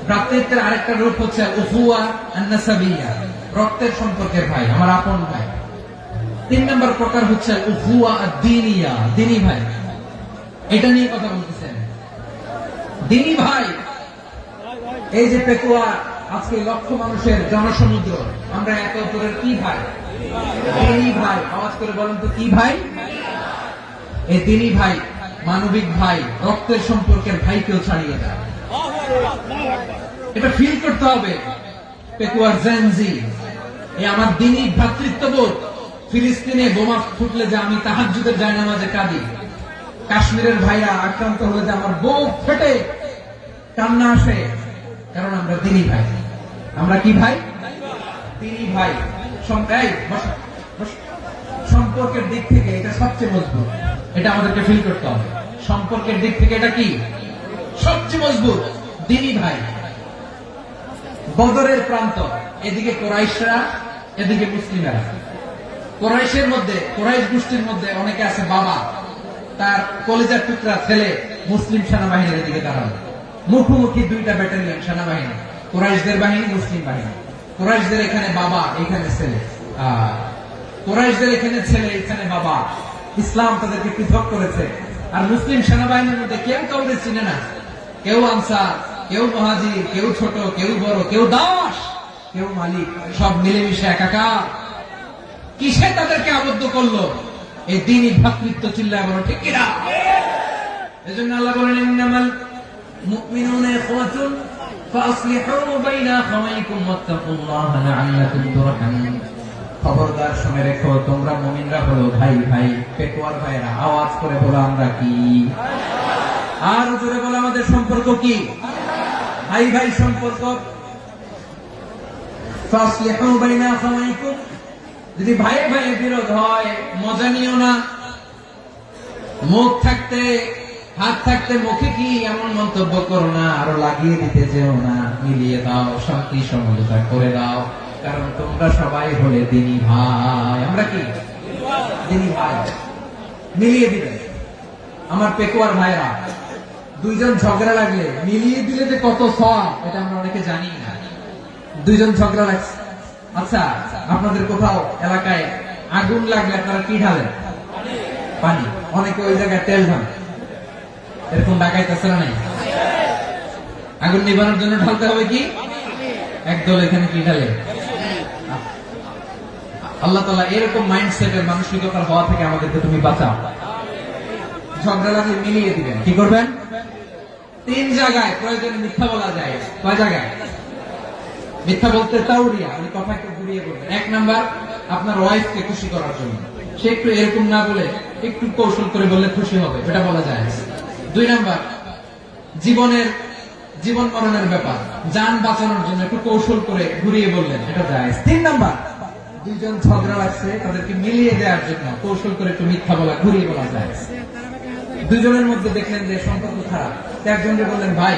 ভ্রাতৃত্বের আরেকটা রূপ হচ্ছে আল উখুয়া আন নাসাবিয়া, রক্তের সম্পর্কের ভাই, আমার আপন ভাই। 3 নম্বর প্রকার হচ্ছে আল উখুয়া আদ-দীনিয়া, দ্বীনি ভাই। এটা নিয়ে কথা বলতেছেন, দ্বীনি ভাই। এই যে পেকুয়া আজকে লক্ষ মানুষের জনসমুদ্র, আমরা একে অপরের কি ভাই? দিনী ভাই। আওয়াজ করে বলেন তো কি ভাই? এই দিনী ভাই, মানবিক ভাই, রক্তের সম্পর্কের ভাইকেও ছাড়িয়ে দেয়। এটা ফিল করতে হবে। পেকুয়ার জেনজি, এই আমার দিনী ভ্রাতৃত্ববোধ। ফিলিস্তিনে বোমা ফুটলে যে আমি তাহাজ্জুদের জায়নামাজে কাঁদি, কাশ্মীরের ভাইরা আক্রান্ত হলে যে আমার বুক ফেটে কান্না আসে, কারণ আমরা দিনী ভাই। আমরা কি ভাই? দিনী ভাই। সম্পর্কের দিক থেকে এটা সবচেয়ে মজবুত, এটা আমাদেরকে ফিল করতে হবে। সম্পর্কের দিক থেকে এটা কি সবচেয়ে মজবুত? দিনী ভাই। বদরের প্রান্ত, এদিকে কোরাইশরা, এদিকে মুসলিমেরা। কোরাইশের মধ্যে, কোরাইশ গোষ্ঠীর মধ্যে অনেকে আছে বাবা, তার কলিজার টুকরা ছেলে মুসলিম সেনাবাহিনীর দিকে দাঁড়ানো, মুখোমুখি দুইটা ব্যাটালিয়ন সেনাবাহিনী, কোরাইশদের বাহিনী, মুসলিম বাহিনী। কোরাইশদের এখানে বাবা, এখানে ছেলে। কোরাইশদের এখানে ছেলে, এখানে বাবা। ইসলাম তাদেরকে পৃথক করেছে। আর মুসলিম সেনাবাহিনীর মধ্যে কেউ কাউকে চিনে না, কেউ আনসার, কেউ মুহাজির, কেউ ছোট, কেউ বড়, কেউ দাস, কেউ মালিক, সব মিলেমিশে একাকার। কিসে তাদেরকে আবদ্ধ করলো? এই দ্বীনি ভ্রাতৃত্ব। চিল্লায় বলো ঠিক কিনা? এজন্য আল্লাহ বলেন, ইন্নামাল মুমিনুনা ইখওয়াতুন ফাসলিহু বাইনা আখাওয়াইকুম ওয়াত্তাকুল্লাহা লাআল্লাকুম তুরহামুন। খবরদার শুনে রেখো, তোমরা মুমিনরা হলো ভাই ভাই। পেকুয়ার ভাইরা আওয়াজ করে বলো আমরা কি? আর জোরে বলো আমাদের সম্পর্ক কি? ভাই ভাই সম্পর্ক। ফাসলিহু বাইনা আখাওয়াইকুম, যদি ভাই ভাই বিরোধ হয় মজা নিও না। মুখ থাকতে, হাত থাকতে মুখে কি এমন মন্তব্য করো না, আরো লাগিয়ে দিতে যেও না। মিলিয়ে দাও, শান্তি সমঝোতা করে দাও, কারণ তোমরা সবাই হলে দিনী ভাই। আমরা কি? দিনী ভাই। মিলিয়ে দিবে। আমার পেকুয়ার ভাইরা, দুইজন ঝগড়া লাগলে মিলিয়ে দিলে যে কত সওয়াব, এটা আমরা অনেকে জানি না। দুইজন ঝগড়া লাগছে, আচ্ছা আপনাদের কোথাও এলাকায় আগুন লাগলে আপনারা কি ঢালেন? পানি। অনেকে ওই জায়গায় তেল ঢালে। এরকম ডাকাইতেছে না? নাই? আগুন নিবানোর জন্য ঢালতে হবে কি? একদল এখানে কি ঢালে? আল্লাহ তাআলা এরকম মাইন্ডসেটের মানসিকতার হওয়া থেকে আমাদেরকে তুমি বাঁচাও। ঝগড়া লাগলে মিলিয়ে দিবেন। কি করবেন? 3 জায়গায় প্রয়োজনে মিথ্যা বলা যায়। কয় জায়গায় মিথ্যা বলতে? তাওরিয়া, মানে কথাকে ঘুরিয়ে বলবেন। 1 নাম্বার, আপনার ওয়াইফকে খুশি করার জন্য। সে একটু এরকম না বলে একটু কৌশল করে বললে খুশি হবে, এটা বলা যায়। 2 নাম্বার, জীবন মরণের ব্যাপার, জান বাঁচানোর জন্য একটু কৌশল করে ঘুরিয়ে বললেন, এটা যায়। 3 নাম্বার, দুইজন ঝগড়া লাগছে, তাদেরকে মিলিয়ে দেওয়ার জন্য কৌশল করে একটু মিথ্যা বলা, ঘুরিয়ে বলা যায়। দুজনের মধ্যে দেখলেন যে সম্পর্ক খারাপ, একজনকে বললেন ভাই,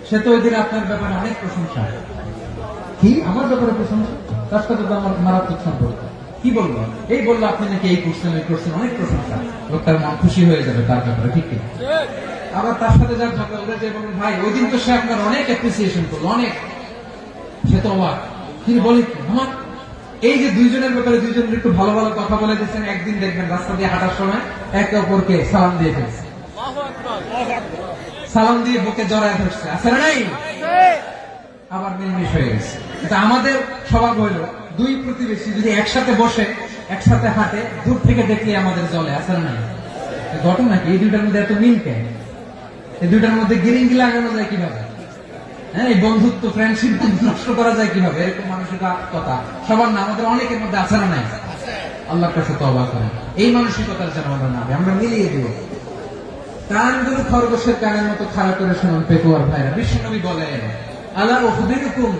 সে তো ওই দিন আপনার ব্যাপারে অনেক প্রশংসা। কি? আমার ব্যাপারে প্রশংসা? তার সাথে তো আমার মারাত্মক সম্পর্ক। কি বলবো? এই বললো আপনি নাকি এই করছেন, ওই করছেন, অনেক প্রশংসা। লোকটার মন খুশি হয়ে যাবে তার ব্যাপারে, ঠিক কিনা? আবার তার সাথে যার ঝগড়া উঠে যে বলবেন ভাই, ওই দিন তো সে আপনার অনেক অ্যাপ্রিসিয়েশন করলো, অনেক। সে তো অবাক, তিনি বলে আমার এই যে দুইজনের ব্যাপারে দুইজনের একটু ভালো ভালো কথা বলে দিচ্ছেন, একদিন দেখবেন রাস্তা দিয়ে হাঁটার সময় একে অপরকে সালাম দিয়ে ফেলছে, সালাম দিয়ে বুকে জড়ায় ধরছে, আছে না নাই? আবার মিলমিশ হয়ে গেছে। এটা আমাদের স্বভাব হইল, দুই প্রতিবেশী যদি একসাথে বসে একসাথে হাঁটে, দূর থেকে দেখলে আমাদের জলে, আছে না নাই? ঘটনা কি? এই দুইটার মধ্যে এত মিল কেন? এই দুইটার মধ্যে গিরিঙ্গি লাগানো যায় কিভাবে? হ্যাঁ, এই বন্ধুত্ব, ফ্রেন্ডশিপ নষ্ট করা যায় কিভাবে? এরকম মানসিকতা সবার না, আমাদের অনেকের মধ্যে আছে না নাই? আল্লাহর কাছে তওবা করেন, এই মানসিকতার যেন আমরা না, আমরা মিলিয়ে দিব। কানগুলো খরগোশের কানের মতো খাড়া করে শুনুন পেকুয়ার ভাইরা। বিশ্বনবী বলেন, আলা উখবিরুকুম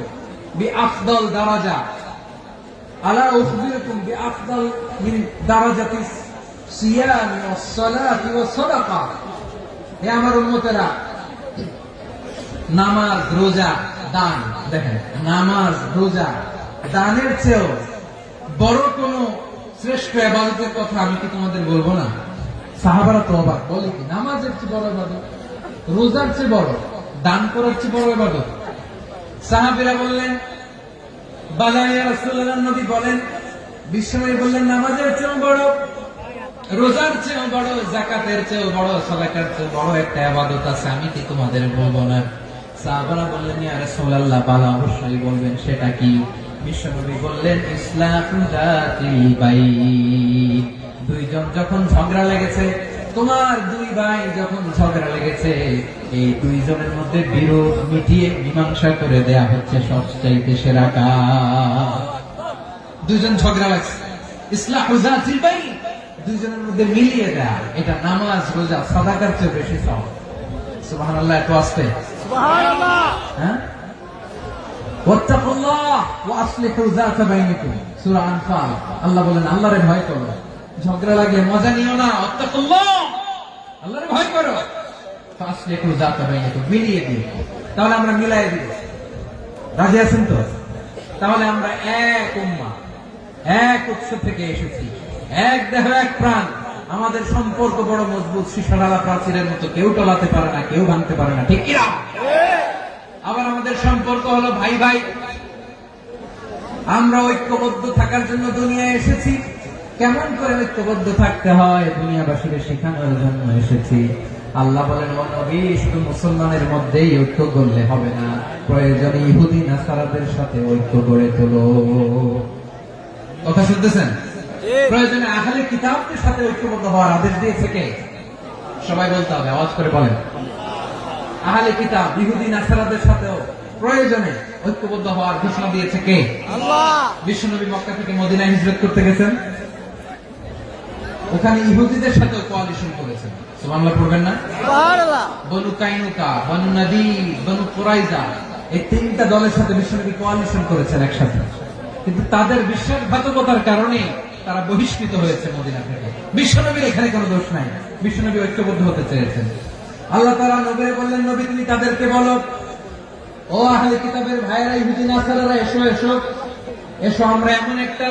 বিআফদাল দারাজা, আলা উখবিরুকুম বিআফদাল মিন দারাজাতিস সিয়াম ওয়াস সালাতি ওয়াস সাদাকা। হে আমার উম্মতেরা, নামাজ, রোজা, দান, দেখেন নামাজ, রোজা, দানের চেয়েও বড় কোন শ্রেষ্ঠ ইবাদতের কথা আমি কি তোমাদের বলবো না? সাহাবারা তো অবাক, বলে কি নামাজের চেয়ে বড় ইবাদত, রোজার চেয়ে বড়, দান করার চেয়ে বড় ইবাদত? সাহাবীরা বললেন বালা ইয়া রাসূলুল্লাহ। নবী বলেন, বিশ্বনবী বললেন নামাজের চেয়েও বড়, রোজার চেয়েও বড়, যাকাতের চেয়েও বড়, সাদাকার চেয়েও বড় একটা ইবাদত আছে, আমি কি তোমাদের বলবো না? সাহাবারা বললেন, ইয়া রাসূলুল্লাহ, বলা অবশ্যই বলবেন, সেটা কি? বিশ্বনবী বললেন, ইসলাহু যাতিল বাইন। দুইজন যখন ঝগড়া লেগেছে, তোমার দুই ভাই যখন ঝগড়া লেগেছে, এই দুইজনের মধ্যে বিরোধ মিটিয়ে মীমাংসা করে দেয়া হচ্ছে সবচাইতে সেরা কাজ। দুইজন ঝগড়া লাগছে, ইসলাহু যাতিল বাইন, দুইজনের মধ্যে মিলিয়ে দেয়া, এটা নামাজ, রোজা, সাদাকার চেয়ে বেশি সওয়াব। সুবহানাল্লাহ। এত আসতে সুবহানাল্লাহ। হ্যাঁ, ওয়াত্তাকুল্লাহ ওয়া আসলিহু যাতা বাইনিকুম, সূরা আনফাল। আল্লাহ বলেন, আল্লাহরে ভয় করো, ঝগড়া লাগলে মজা নিও না। ওয়াত্তাকুল্লাহ, আল্লাহরে ভয় করো, ফাসলিহু যাতা বাইনিকুম, মিলিয়ে দিও। তাহলে আমরা মিলাই দিব। রাজি আছেন তো? তাহলে আমরা এক উম্মাহ, এক উৎস থেকে এসেছি, এক দেহ এক প্রাণ। আমাদের সম্পর্ক বড় মজবুত, শিশারালা প্রাচীরের মতো, কেউ টলাতে পারে না, কেউ ভাঙতে পারে না, ঠিক কিনা? আবার আমাদের সম্পর্ক হলো ভাই ভাই। আমরা ঐক্যবদ্ধ থাকার জন্য দুনিয়ায় এসেছি। কেমন করে ঐক্যবদ্ধ থাকতে হয় দুনিয়াবাসীকে শেখানোর জন্য এসেছি। আল্লাহ বলেন, ও নবী, শুধু মুসলমানের মধ্যেই ঐক্য করলে হবে না, প্রয়োজনে ইহুদি নাসারাদের সাথে ঐক্য গড়ে তোলো। কথা শুনতেছেন? প্রয়োজনে আহলে কিতাবদের সাথে ঐক্যবদ্ধ হওয়ার আদেশ দিয়েছে কে? সবাই বলতে হবে, আওয়াজ করে বলেন। আহলে কিতাব, ইহুদি নাসারাদের সাথেও প্রয়োজনে ঐক্যবদ্ধ হওয়ার ঘোষণা দিয়েছে কে? আল্লাহ। বিশ্বনবী মক্কা থেকে মদিনায় হিজরত করতে গেছেন, ওখানে ইহুদিদের সাথেও কোয়ালিশন করেছেন। সুবহানাল্লাহ পড়বেন না? সুবহানাল্লাহ। বনু কাইনুকা, বনু নাদির, বনু কুরাইজা, এই তিনটা দলের সাথে বিশ্বনবী কোয়ালিশন করেছেন একসাথে। কিন্তু তাদের বিশ্বাসঘাতকতার কারণে তারা বহিষ্কৃত হয়েছে মদিনা থেকে। বিশ্বনবীর এখানে কোনো দোষ নাই, বিশ্বনবী ঐক্যবদ্ধ হতে চেয়েছেন। আল্লাহ তাআলা নবীকে বললেন, নবী তুমি তাদেরকে বলো, ও আহলে কিতাবের ভাইয়েরা, ইহুদি নাসারারা, এসো এসো এসো, আমরা এমন একটা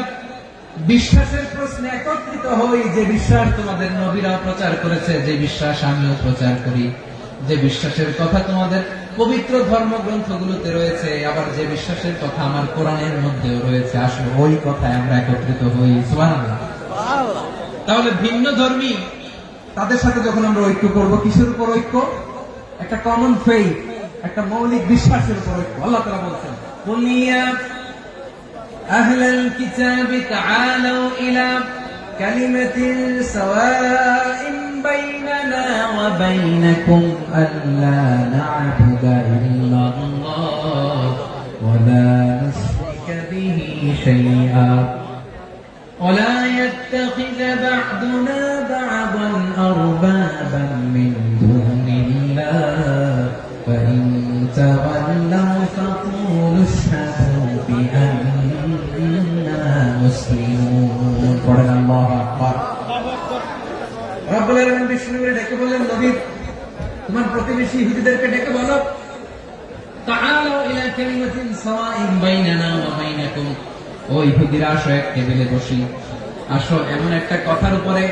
বিশ্বাসের প্রশ্নে একত্রিত হই, যে বিশ্বাস তোমাদের নবীরাও প্রচার করেছে, যে বিশ্বাস আমিও প্রচার করি, যে বিশ্বাসের কথা তোমাদের পবিত্র ধর্মগ্রন্থগুলোতে রয়েছে, আবার যে বিশ্বাসের কথা আমার কোরআনের মধ্যেও রয়েছে, আসলে ওই কথায় আমরা একত্রিত হই। সুবহানাল্লাহ। তাহলে ভিন্ন ধর্মী তাদের সাথে যখন আমরা ঐক্য করব, কিসের উপর ঐক্য? একটা কমন ফেইথ, একটা মৌলিক বিশ্বাসের উপর ঐক্য। আল্লাহ তাআলা বলছেন, কুল ইয়া আহলাল কিতাবি তাআলাউ ইলা কালিমাতিন সাওয়াইন বাইনানা ওয়া বাইনাকুম আল্লা না'বুদা ইল্লাল্লাহ ওয়া লা নুশরিকা বিহি শাইআ ولا يتخذ بعضنا بعضا أربابا من دون الله فإن تولوا فقولوا اشهدوا بأننا مسلمون. قرآن الله أكبر. রব্বুল আলামিন বিষ্ণুকে ডেকে বললেন, নবী তোমার প্রতিবেশী ইহুদিদেরকে ডেকে বলো, তাআলাউ ইলা কালিমাতিন সাওয়াইন বাইনানা ওয়া বাইনাকুম, ও ইহুদিরা, আসো এক টেবিলে বসি, আসো এমন একটা কথার উপরে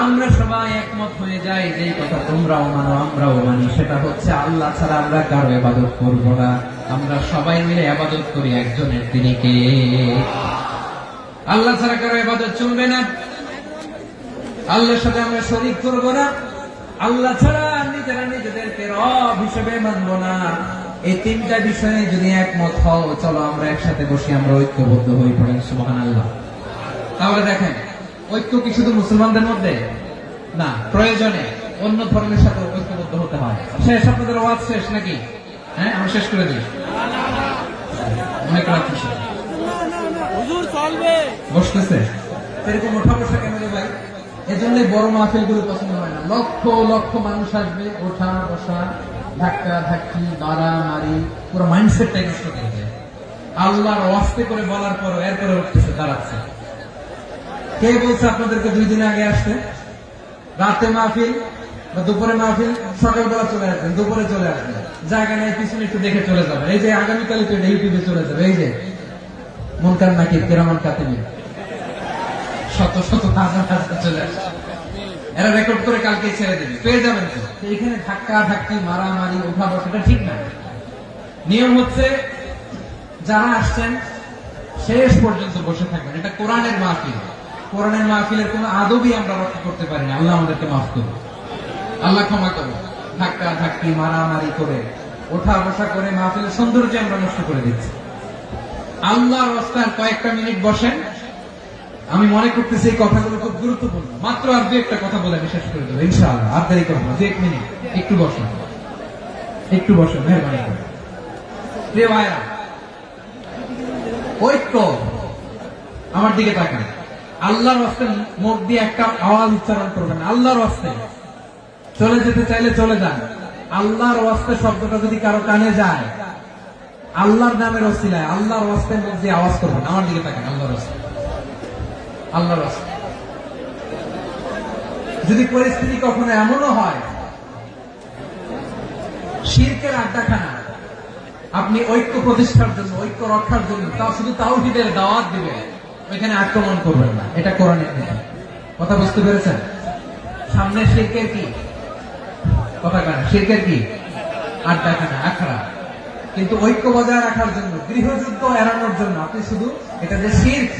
আমরা সবাই একমত হয়ে যাই, যে কথা তোমরাও মানো আমরাও মানি, সেটা হচ্ছে আল্লাহ ছাড়া আমরা কারো ইবাদত করব না, আমরা সবাই মিলে ইবাদত করি একজনের, তিনি কে? আল্লাহ ছাড়া কারো ইবাদত চলবে না, আল্লাহর সাথে আমরা শরীক করব না, আল্লাহ ছাড়া নিজেরা নিজেদেরকে রব হিসেবে মানব না। এই তিনটা বিষয়ে যদি একমত হও, চলো আমরা একসাথে বসি, আমরা ঐক্যবদ্ধ হয়ে পড়ি। সুবহানাল্লাহ। তাহলে দেখেন, ঐক্য কি শুধু মুসলমানদের মধ্যে না, প্রয়োজনে অন্য ধর্মের সাথে ঐক্যবদ্ধ হতে হয়। শেষ? আপনাদের ওয়াজ শেষ নাকি? হ্যাঁ, আমরা শেষ করে দিই। অনেক রাত বসতেছে, এরকম ওঠা বসা কেন রে ভাই? এজন্য বড় মাহফিল গুলো পছন্দ হয় না। লক্ষ লক্ষ মানুষ আসবে, ওঠা বসা, ধাক্কা ধাক্কি, মারামারি, পুরো মাইন্ডসেটটাই নষ্ট করে দেয়। আল্লাহর ওয়াস্তে করে বলার পর এরপরে উঠতেছে, দাঁড়াচ্ছে। কে বলছে আপনাদেরকে 2 দিন আগে আসতে? রাতে মাহফিল বা দুপুরে মাহফিল, সকালবেলা চলে আসবেন, দুপুরে চলে আসবেন, জায়গা নেই, পিছনে একটু দেখে চলে যাবেন। এই যে আগামীকালে তো ইউটিউবে চলে যাবে, এই যে মুনকার নাকির, কিরামান কাতিবিন, শত শত হাজার হাজার চলে আসছে, এরা রেকর্ড করে কালকে ছেড়ে দেবে, পেয়ে যাবেন তো। এখানে ধাক্কা ধাক্কি, মারামারি, উঠা বসাটা ঠিক না। নিয়ম হচ্ছে, যারা আসছেন শেষ পর্যন্ত বসে থাকবেন। এটা কোরআনের মাহফিল, কোরআনের মাহফিলের কোন আদবই আমরা রক্ষা করতে পারি না। আল্লাহ আমাদেরকে মাফ করুন, আল্লাহ ক্ষমা করুন। ধাক্কা ধাক্কি, মারামারি করে ওঠা বসা করে মাহফিলের সৌন্দর্য আমরা নষ্ট করে দিচ্ছি। আল্লাহর রাস্তায় কয়েকটা মিনিট বসেন, আমি মনে করতেছি এই কথাগুলো খুব গুরুত্বপূর্ণ। মাত্র আর দু একটা কথা বলে আমি শেষ করে দেবো ইনশাআল্লাহ, আর দেরি করবো না, 2 মিনিট একটু বসেন, একটু বসেন মেহরবানি করে। প্রিয় ভাইরা, ঐক্য, আমার দিকে তাকান। আল্লাহর রাস্তায় মুখ দিয়ে একটা আওয়াজ উচ্চারণ করবেন, আল্লাহর রাস্তায়। চলে যেতে চাইলে চলে যান। আল্লাহর রাস্তায় শব্দটা যদি কারো কানে যায়, আল্লাহর নামের ওসিলায় আল্লাহর রাস্তায় মুখ দিয়ে আওয়াজ করবেন। আমার দিকে তাকান, আল্লাহর রাস্তায়, আল্লাহর রাস্তায়। যদি পরিস্থিতি কখনো এমনও হয় শিরকের আড্ডাখানা, আপনি ঐক্য প্রতিষ্ঠার জন্য, ঐক্য রক্ষার জন্য তাও শুধু তাওহীদের দাওয়াত দিবেন, ওইখানে আক্রমণ করবেন না। এটা কোরআনের নীতি। কথা বুঝতে পেরেছেন? সামনে শিরকের কি কথা কানা, শিরকের কি আড্ডাখানা, আখড়া। কিন্তু ঐক্য বজায় রাখার জন্য, গৃহযুদ্ধ এড়ানোর জন্য আপনি শুধু এটা যে শিরক,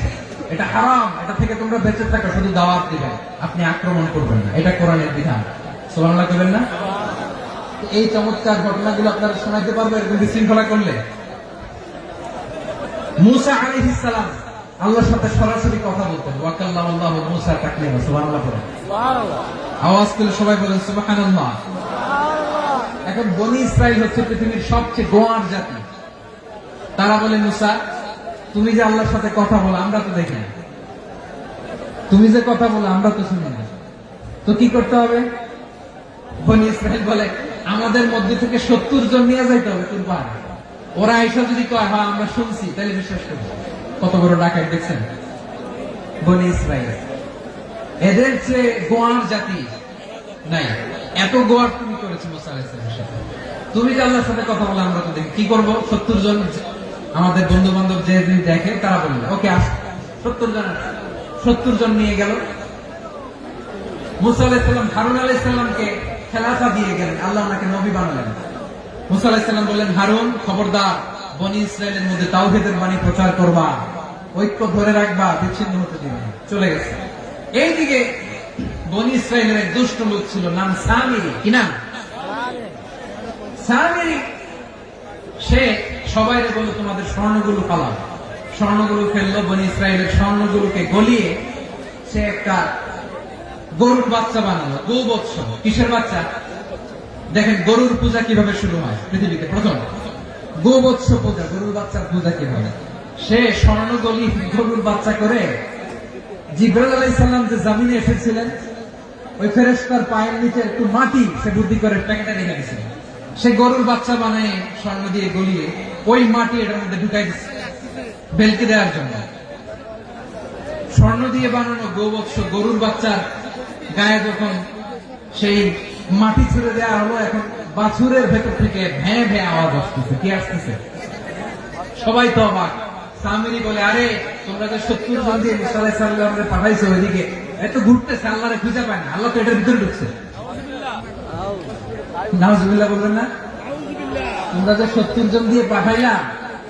এটা হারাম, এটা থেকে তোমরা বেঁচে থাকো, শুধু দাওয়াত দিবেন, আপনি আক্রমণ করবেন না। এটা কোরআনের বিধান। সুবহানাল্লাহ করবেন না? এই চমৎকার ঘটনাগুলো আপনারা শোনাইতে পারবো এরকম বিশৃঙ্খলা করলে। মূসা আলাইহিস সালাম আল্লাহর সাথে সরাসরি কথা বলতেন। ওয়া কাল্লামাল্লাহু মূসা তাকলিমা। সুবহানাল্লাহ পড়েন, সুবহানাল্লাহ। আওয়াজ করে সবাই বলেন সুবহানাল্লাহ। এখন বনি ইসরাইল হচ্ছে পৃথিবীর সবচেয়ে গোয়ার জাতি। তারা বলে, মূসা তুমি যে আল্লাহর সাথে কথা বলো আমরা তো দেখি না, তুমি যে কথা বলো আমরা তো শুনি না, তো কি করতে হবে? বনি ইসরাইল বলে, আমাদের মধ্যে থেকে 70 জন নিয়ে যাইতে হবে তোর পাহাড়ে। ওরা এসে যদি কয় হ্যাঁ আমরা শুনছি, তাহলে বিশ্বাস করবো। কত বড় ডাকাত দেখছেন বনি ইসরাইল। এদের চেয়ে গোয়ার জাতি নাই। এত গোয়ার তুমি করেছো মুসা আলাইহিস সালামের সাথে। তুমি যে আল্লাহর সাথে কথা বলে আমরা তো দেখি, কি করবো? 70 জন আমাদের বন্ধু বান্ধব যে দেখে তারা বলবে ওকে আস, 70 জন নিয়ে গেল। মুসা আলাইহিস সালাম হারুন আলাইহিস সালামকে খেলাফা দিয়ে গেলেন, আল্লাহ ওনাকে নবী বানালেন। মুসা আলাইহিস সালাম বললেন, হারুন খবরদার, বনি ইসরায়েলের মধ্যে তাওহীদের বাণী প্রচার করবা, ঐক্য ধরে রাখবা, বিচ্ছিন্ন হতে দিবে না। চলে গেছে। এইদিকে বনি ইসরায়েলের এক দুষ্ট লোক ছিল, নাম সামিরি। কি নাম? সামিরি। সে সবাইরে বলল তোমাদের স্বর্ণগুলো পালাও। স্বর্ণগুলো ফেললো, বনি ইসরায়েলের স্বর্ণগুলোকে গলিয়ে সে একটা গরুর বাচ্চা বানালো। গোবৎস। কিসের বাচ্চা? দেখেন গরুর পূজা কিভাবে শুরু হয় পৃথিবীতে প্রথম, গোবৎস পূজা, গরুর বাচ্চার পূজা কিভাবে। সে স্বর্ণগলি গরুর বাচ্চা করে জিবরাইল আলাইহিস সালাম যে জমিনে এসেছিলেন, ওই ফেরেশতার পায়ের নিচে একটু মাটি সে বুদ্ধি করে প্যাকেটে রেখে দিয়েছিল। সে গরুর বাচ্চা বানায় স্বর্ণ দিয়ে গলিয়ে ওই মাটি এটার মধ্যে ঢুকাই দিচ্ছে বেলকি দেওয়ার জন্য। স্বর্ণ দিয়ে বানানো গোবৎস গরুর বাচ্চার গায়ে যখন সেই মাটি ছুড়ে দেওয়া হলো, এখন বাছুরের ভেতর থেকে ভ্যাঁ ভ্যাঁ আওয়াজ আসতেছে। কি আসতেছে? সবাই তো অবাক। সামিরি বলে, আরে তোমরা যে 70 জন দিয়ে মুসা আলাইহিস সালামকে পাঠাইছো ওইদিকে, এত ঘুরতেছে, আল্লাহরে খুঁজে পায় না, আল্লাহ তো এটার ভিতরে ঢুকছে। নাউজুবিল্লাহ বলবেন না? তোমরা যে 70 জন দিয়ে পাঠাইলা,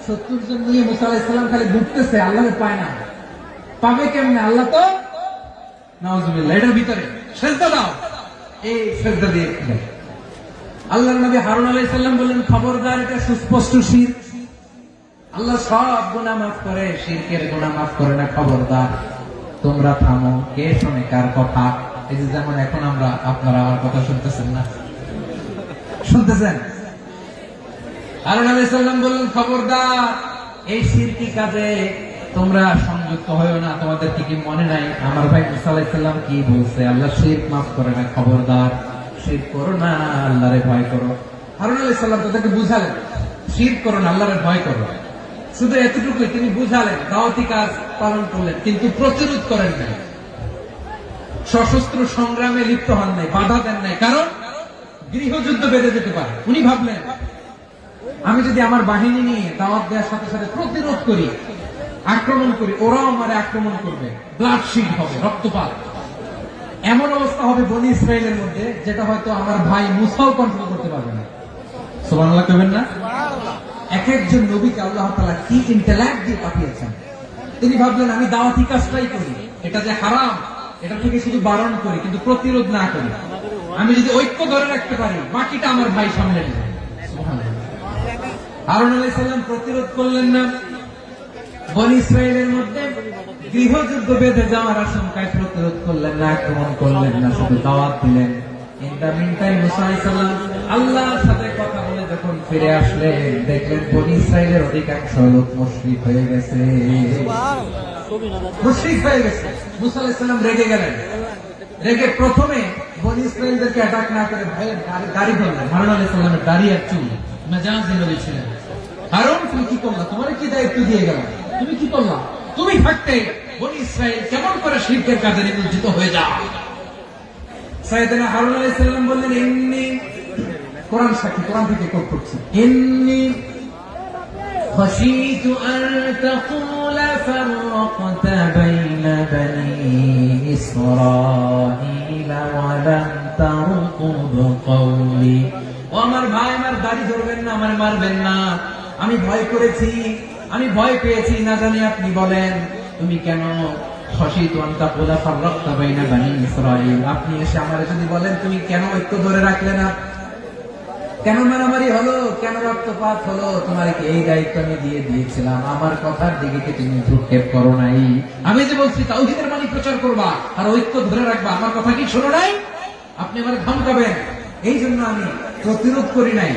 70 জন নিয়ে মুসা আলাইহিস সালাম খালি ঘুরতেছে, আল্লাহরে পায় না। পাবে কেমনে? আল্লাহ তো নাউজুবিল্লাহ এটার ভিতরে। সেজদা দাও। এই সেজদা দিয়ে আল্লাহর নবী হারুন আলাইহিস সালাম বললেন, খবরদার, এটা সুস্পষ্ট শিরক। আল্লাহ সব গুনাহ মাফ করে, শিরকের গুনাহ মাফ করে না। খবরদার, তোমরা থামো। কে শোনে কার কথা? এই যে যেমন এখন আমরা, আপনারা আমার কথা শুনতেছেন না? শুনতেছেন? হারুন আলাইহিস সালাম বললেন, খবরদার, এই শিরকি কাজে তোমরা সংযুক্ত হয়ো না। তোমাদের কি মনে নাই আমার ভাই মুসা আলাইহিস সালাম কি বলছে? আল্লাহ শিরক মাফ করে না। খবরদার, শিরক করো না, আল্লাহরে ভয় করো। হারুন আলাইহিস সালাম তাদেরকে বুঝালেন, শিরক করো না, আল্লাহরে ভয় করো। শুধু এতটুকুই তিনি বুঝালেন, দাওয়াতি কাজ পালন করলেন, কিন্তু প্রতিরোধ করেন নাই, সশস্ত্র সংগ্রামে লিপ্ত হন নাই, বাধা দেন নাই। কারণ গৃহযুদ্ধ বেঁধে যেতে পারে। উনি ভাবলেন, আমি যদি আমার বাহিনী নিয়ে দাওয়াত দেওয়ার সাথে সাথে প্রতিরোধ করি, আক্রমণ করি, ওরাও আমারে আক্রমণ করবে, ব্লাডশিড হবে, রক্তপাত। এমন অবস্থা হবে বনি ইসরায়েলের মধ্যে, যেটা হয়তো আমার ভাই মুসাও কন্ট্রোল করতে পারবে না। সুবহানাল্লাহ কইবেন না? এক একজন নবীকে আল্লাহ তাআলা কি ইন্টেলেক্ট দিয়ে পাঠিয়েছেন। তিনি ভাবলেন, আমি দাওয়াতি কাজটাই করি, এটা যে হারাম এটা থেকে শুধু বারণ করি, কিন্তু প্রতিরোধ না করি। আমি যদি ঐক্য ধরে রাখতে পারি, বাকিটা আমার ভাই সামলে নেবে। সুবহানাল্লাহ। হারুন আলাইহিস সালাম প্রতিরোধ করলেন না, বনী ইসরাইলের মধ্যে গৃহযুদ্ধ বেঁধে যাওয়ার আশঙ্কায় প্রতিরোধ করলেন না, আক্রমণ করলেন না, শুধু দাওয়াত দিলেন। ইন দ্য মিনটাইম মুসা আলাইহিস সালাম আল্লাহর সাথে কথা বলে যখন ফিরে আসলেন, দেখলেন বনী ইসরাইলের অধিকাংশ লোক মুশরিক হয়ে গেছে। মুশরিক হয়ে গেছে। মুসা আলাইহিস সালাম রেগে গেলেন। রেগে প্রথমে বনী ইসরাইলদেরকে অ্যাটাক না করে ভয়ে দাড়ি ধরলেন। হারুন আলাইহিস সালামের দাড়ি আর চুল মেজাজি হয়েছিলেন। হারুন, তুমি কি করলা? তোমার কি দায়িত্ব দিয়ে গেল? তুমি কি করলা? তুমি থাকতে বনী ইসরাইল কেমন করে শিরকের কাজে নিমজ্জিত হয়ে যায়? সাইয়েদনা হারুন আলাইহিস সালাম বললেন, ইন্নী, কোরআন সাক্ষী, কোরআন থেকে কোট করছি, ইন্নী خشيت أن تقول فرقت بين بني إسرائيل ولم ترقب قولي। ও আমার ভাই, আমার দাড়ি ধরবেন না, আমার মারবেন না। আমি ভয় করেছি, আমি ভয় পেয়েছি, না জানি আপনি বলেন তুমি কেন খশিতু আন তাকুলা ফাররাকতা বাইনা বানি ইসরাঈল। আপনি এসে আমারে যদি বলেন তুমি কেন ঐক্য ধরে রাখলে না, কেন মারামারি হলো, কেন রক্তপাত হলো, তোমার কি এই দায়িত্ব আমি দিয়ে দিয়েছিলাম? আমার কথার দিকে কি তুমি ভ্রুক্ষেপ করো নাই? আমি যে বলছি তাওহীদের বাণী প্রচার করবা আর ঐক্য ধরে রাখবা, আমার কথা কি শোনো নাই? আপনি আমারে ধমকাবেন, এই জন্য আমি প্রতিরোধ করি নাই,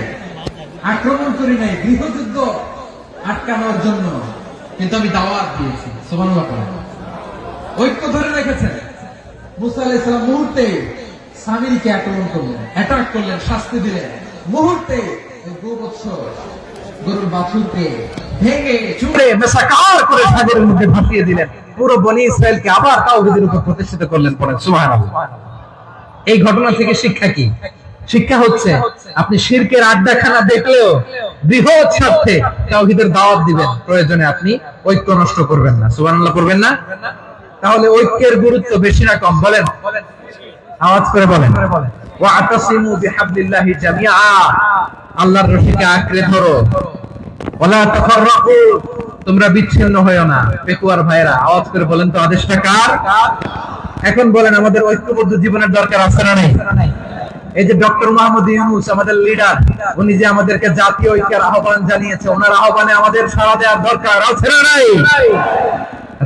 আক্রমণ করি নাই, গৃহযুদ্ধ আটকানোর জন্য, কিন্তু আমি দাওয়াত দিয়েছি। সুবহানাল্লাহ। ঐক্য ধরে রেখেছেন। মুসা আলাইহিস সালাম মুহূর্তে সামিরীকে আক্রমণ করলেন, অ্যাটাক করলেন, শাস্তি দিলেন। মুহূর্তে গোবৎস গরুর বাছুরকে ভেঙে চুড়ে মেসাকার করে সাগরের মধ্যে ভাসিয়ে দিলেন। পুরো বনী ইসরায়েলকে আবার তাওহীদের উপর প্রতিষ্ঠিত করলেন। পড়েন সুবহানাল্লাহ। এই ঘটনা থেকে শিক্ষা কি? শিক্ষা হচ্ছে আপনি শিরকের আড্ডাখানা দেখলেও বৃহৎ স্বার্থে তাওহীদের দাওয়াত দিবেন, প্রয়োজনে আপনি ঐক্য নষ্ট করবেন না। সুবহানাল্লাহ করবেন না? তাহলে ঐক্যের গুরুত্ব বেশি না কম? বলেন, আওয়াজ করে বলেন। ওয়াতাসিমু বিহাবলিল্লাহি জামিআ, আল্লাহর রশিকে আঁকড়ে ধরো। ওয়ালা তাফাররাকু, তোমরা বিচ্ছিন্ন হয়ো না। পেকুয়ার ভাইরা আওয়াজ করে বলেন তো, আদেশটা কার? এখন বলেন, আমাদের ঐক্যবদ্ধ জীবনের দরকার আছে না নাই? এই যে ডক্টর মোহাম্মদ ইউনূস আমাদের লিডার, উনি যে আমাদেরকে জাতীয় ঐক্যের আহ্বান জানিয়েছে, ওনার আহ্বানে আমাদের সাড়া দেওয়ার দরকার আছে না নাই?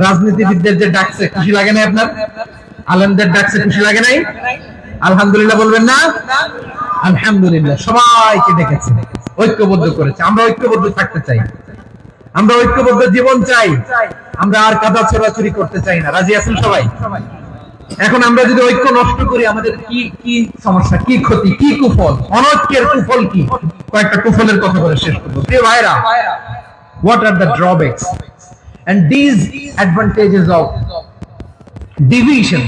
রাজনীতিবিদদের যে ডাকছে, খুশি লাগে না আপনার? আলেমদের ডাকছে, খুশি লাগে নাই? আলহামদুলিল্লাহ বলবেন না? আলহামদুলিল্লাহ। সবাইকে ডেকেছে, ঐক্যবদ্ধ করেছে। আমরা ঐক্যবদ্ধ থাকতে চাই, আমরা ঐক্যবদ্ধ জীবন চাই, আমরা আর কাদা ছোড়াছুরি করতে চাই না। রাজি আছেন সবাই? এখন আমরা যদি ঐক্য নষ্ট করি, আমাদের কি কি সমস্যা, কি ক্ষতি, কি কুফল? অনৈক্যের কুফল কি? কয়েকটা কুফলের কথা বলে শেষ করব। প্রিয় ভাইরা, what are the drawbacks and these advantages of division,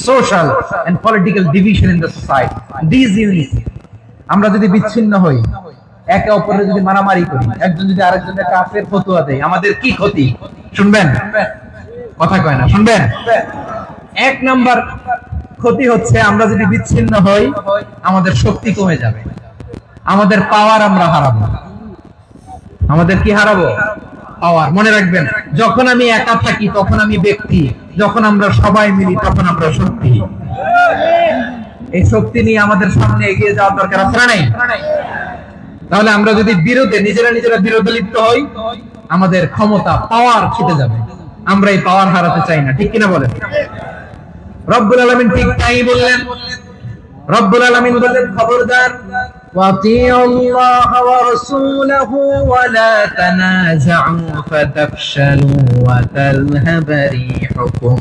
social and political division in the society, these unity? আমরা যদি বিচ্ছিন্ন হই, একে অপরের যদি মারামারি করি, একজন যদি আরেকজনের কাফের ফতোয়া দেয়, আমাদের কি ক্ষতি? শুনবেন? কথা কয় না, শুনবেন? এক নাম্বার ক্ষতি হচ্ছে, আমরা যদি বিচ্ছিন্ন হই, আমাদের শক্তি কমে যাবে, আমাদের পাওয়ার আমরা হারাবো। আমাদের কি হারাবো? পাওয়ার। মনে রাখবেন, যখন আমি একা থাকি তখন আমি ব্যক্তি, যখন আমরা সবাই মিলি তখন আমরা শক্তি। এই শক্তি নিয়ে আমাদের সামনে এগিয়ে যাওয়ার দরকার আছে না নাই? তাহলে আমরা যদি বিরোধে নিজেরা বিরোধে লিপ্ত হই, আমাদের ক্ষমতা, পাওয়ার ছুটে যাবে। আমরা এই পাওয়ার হারাতে চাই না, ঠিক কিনা বলেন? রব্বুল আলামিন ঠিক তাই বললেন। রব্বুল আলামিন বললেন, খবরদার, ওয়াতিউল্লাহ ওয়া রাসূলাহু ওয়া লা তানাযাউ ফাতাফশালু ওয়া তাযহাবা রিহুকুম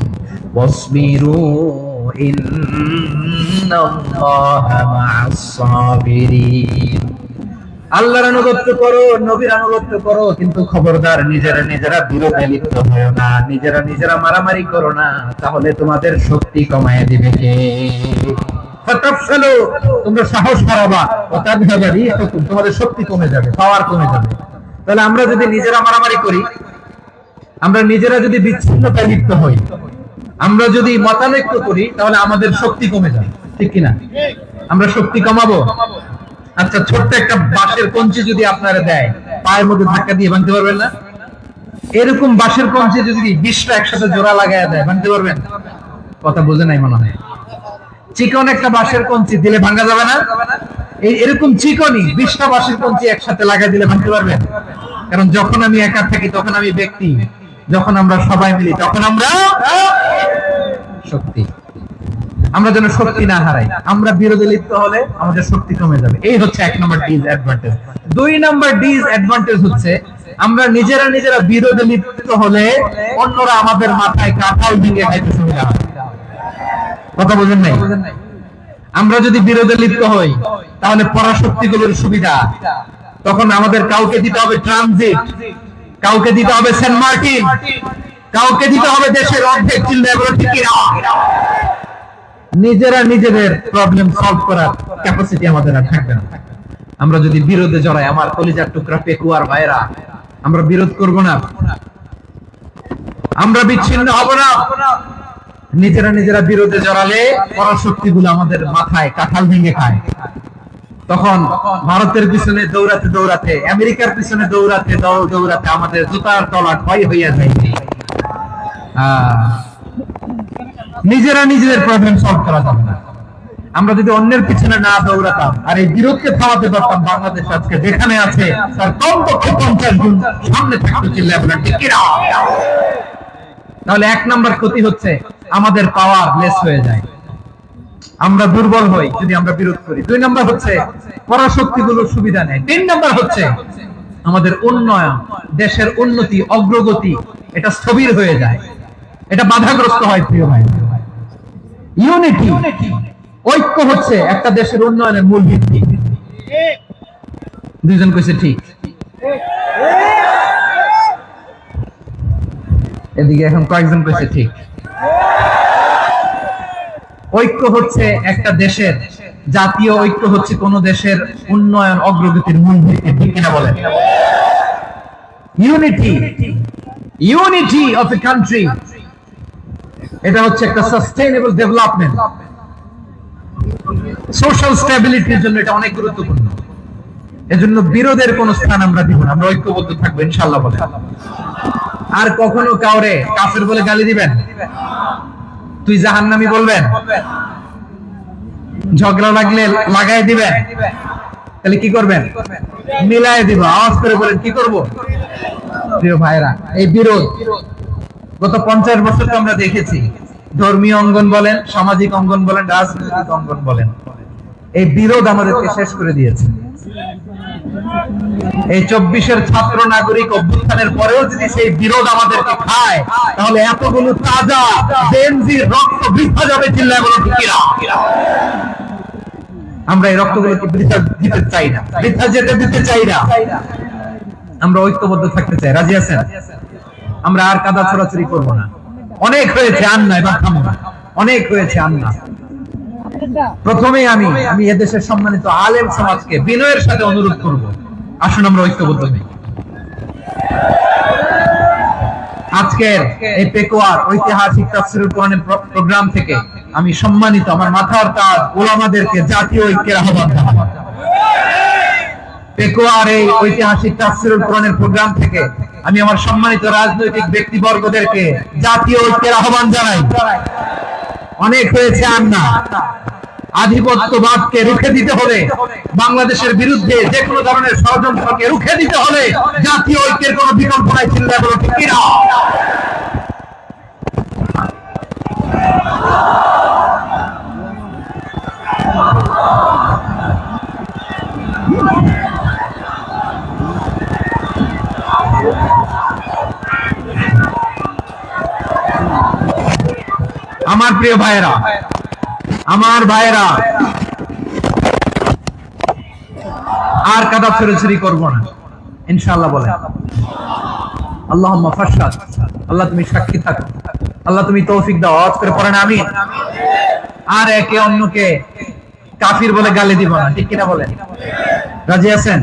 ওয়াসবিরু ইন্নাল্লাহা মা'আস সাবিরিন। আল্লাহর আনুগত্য করো, নবীর আনুগত্য করো, কিন্তু খবরদার নিজেরা বিরোধে লিপ্ত হয়ো না, নিজেরা মারামারি করো না, তাহলে তোমাদের শক্তি কমায় দিবে কে? ফাতাফশালু, তোমরা সাহস হারাবা, ওয়া তাযহাবা রিহুকুম, তোমাদের শক্তি কমে যাবে, পাওয়ার কমে যাবে। তাহলে আমরা যদি নিজেরা মারামারি করি, আমরা নিজেরা যদি বিচ্ছিন্নতায় লিপ্ত হই, আমরা যদি মতানৈক্য করি, তাহলে আমাদের শক্তি কমে যাবে, ঠিক কিনা? আমরা শক্তি কমাবো। আচ্ছা, ছোট্ট একটা বাঁশের কঞ্চি যদি আপনারা দেয়, পায়ের মধ্যে ধাক্কা দিয়ে ভাঙতে পারবেন না? এরকম বাঁশের কঞ্চি যদি 20টা একসাথে জোড়া লাগায় দেয়, ভাঙতে পারবেন? কথা বুঝে নাই মনে হয়। চিকন একটা বাঁশের কঞ্চি দিলে ভাঙা যাবে না? এরকম চিকনি 20টা বাঁশের কঞ্চি একসাথে লাগাই দিলে ভাঙতে পারবেন? কারণ যখন আমি একা থাকি তখন আমি ব্যক্তি, যখন আমরা সবাই মিলি তখন আমরা শক্তি। আমরা যেন শক্তি না হারাই। আমরা বিরোধে লিপ্ত হলে আমাদের শক্তি কমে যাবে। এই হচ্ছে 1 নম্বর ডিসঅ্যাডভান্টেজ। 2 নম্বর ডিসঅ্যাডভান্টেজ হচ্ছে আমরা নিজেরা বিরোধে লিপ্ত হলে অন্যরা আমাদের মাথায় কাঁঠাল ভেঙে খাইতে সুবিধা হয়। কথা বুঝেন নাই? আমরা যদি বিরোধে লিপ্ত হই তাহলে পরাশক্তিগুলোর সুবিধা, তখন আমাদের কাউকে দিতে হবে ট্রানজিট, কাউকে দিতে হবে সেন্ট মার্টিন, কাউকে দিতে হবে দেশের অর্ধেক চিল্লা এগুলো ঠিক না। নিজেদের প্রবলেম সলভ করার ক্যাপাসিটি আমাদের আর থাকবে না। আমরা যদি বিরোধে জড়াই, আমার কলিজার টুকরা পেকুয়ার ভাইরা, আমরা বিরোধ করব না, আমরা বিচ্ছিন্ন হব না। নিজেরা বিরোধে জড়ালে পরাশক্তিগুলো আমাদের মাথায় কাঁঠাল ভেঙে খায়। তখন ভারতের পিছনে দৌড়াতে আমেরিকার পিছনে দৌড়াতে আমাদের জুতার তলা ক্ষয় হইয়া যায়। নিজেদের প্রবলেম সলভ করা যাবে না। আমরা যদি অন্যের পিছনে না দৌড়াতাম আর এই বিরোধকে থামাতে পারতাম, বাংলাদেশ আজকে যেখানে আছে তার কমপক্ষে 50 গুণ সামনে থাকতে চিল্লা আপনার ঠিক না। তাহলে 1 নম্বর ক্ষতি হচ্ছে আমাদের পাওয়ার লেস হয়ে যায়, আমরা দুর্বল হই যদি আমরা বিরোধ করি। 2 নম্বর হচ্ছে পরাশক্তিগুলোর সুবিধা নেয়। 3 নম্বর হচ্ছে আমাদের উন্নয়ন, দেশের উন্নতি, অগ্রগতি এটা স্থবির হয়ে যায়, এটা বাধাগ্রস্ত হয়। প্রিয় ভাই, ইউনিটি, ঐক্য হচ্ছে একটা দেশের উন্নয়নের মূল ভিত্তি। দুইজন কইছে ঠিক, এদিকে এখন কয়েকজন কইছে ঠিক। ঐক্য হচ্ছে একটা দেশের, জাতীয় ঐক্য হচ্ছে কোন দেশের উন্নয়ন অগ্রগতির মূল ভিত্তি, ঠিক কিনা বলেন? ইউনিটি অফ এ কান্ট্রি, এটা হচ্ছে একটা সাস্টেইনেবল ডেভেলপমেন্ট, সোশ্যাল স্ট্যাবিলিটির জন্য এটা অনেক গুরুত্বপূর্ণ। এজন্য বিরোধের কোন স্থান আমরা দিব না, আমরা ঐক্যবদ্ধ থাকবো ইনশাআল্লাহ বলে। আর কখনো কাউরে কাফের বলে গালি দিবেন, তুই জাহান্নামী বলবেন, ঝগড়া লাগলে লাগাই দিবেন, তাহলে কি করবেন? মিলাই দিব। আওয়াজ করে বলেন কি করব? প্রিয় ভাইরা, এই বিরোধ গত 50 বছর তো আমরা দেখেছি, ধর্মীয় অঙ্গন বলেন, সামাজিক অঙ্গন বলেন, রাজনৈতিক অঙ্গন বলেন, এই বিরোধ আমাদেরকে শেষ করে দিয়েছে। এই 24-এর ছাত্র নাগরিক অভ্যুত্থানের পরেও যদি সেই বিরোধ আমাদেরকে খায়, তাহলে এতগুলো তাজা জেনজির রক্ত বৃথা যাবে, চিল্লায় বলো ঠিক না? আমরা এই রক্তগুলোকে বৃথা দিতে চাই না, বৃথা যেতে দিতে চাই না। আমরা ঐক্যবদ্ধ থাকতে চাই। রাজি আছেন? আমরা আর কাদা ছড়াছড়ি করবো না। অনেক হয়েছে, আন্না, এবার থামো না। অনেক হয়েছে, আন্না। প্রথমে আমি এদেশের সম্মানিত আলেম সমাজকে বিনয়ের সাথে অনুরোধ করব, আসুন আমরা ঐক্যবদ্ধ হই। আজকের এই পেকুয়ার ঐতিহাসিক তাফসীরুল কোরআনের প্রোগ্রাম থেকে আমি সম্মানিত আমার মাথার তাজ উলামাদেরকে জাতীয় ঐক্যের আহ্বান জানাই। পেকুয়ার এই ঐতিহাসিক তাফসীরুল কোরআনের প্রোগ্রাম থেকে আমি আমার সম্মানিত রাজনৈতিক ব্যক্তিবর্গদেরকে জাতীয় ঐক্যের আহ্বান জানাই। অনেক হয়েছে, আর না। আধিপত্যবাদকে রুখে দিতে হলে, বাংলাদেশের বিরুদ্ধে যে কোনো ধরনের ষড়যন্ত্রকে রুখে দিতে হলে জাতীয় ঐক্যের কোনো বিকল্প নাই, চিল্লায় বলো ঠিক কিনা? আমার প্রিয় ভাইয়েরা, আমার ভাইয়েরা, আর কাদা ছড়াছড়ি করব না ইনশাআল্লাহ বলে। আল্লাহুম্মা ফাশহাদ, আল্লাহ তুমি সাক্ষী থাকো, আল্লাহ তুমি তৌফিক দাও। আওয়াজ করে পড়েন আমিন। আর একে অন্যকে কাফির বলে গালি দিব না, ঠিক কিনা বলেন? রাজি আছেন?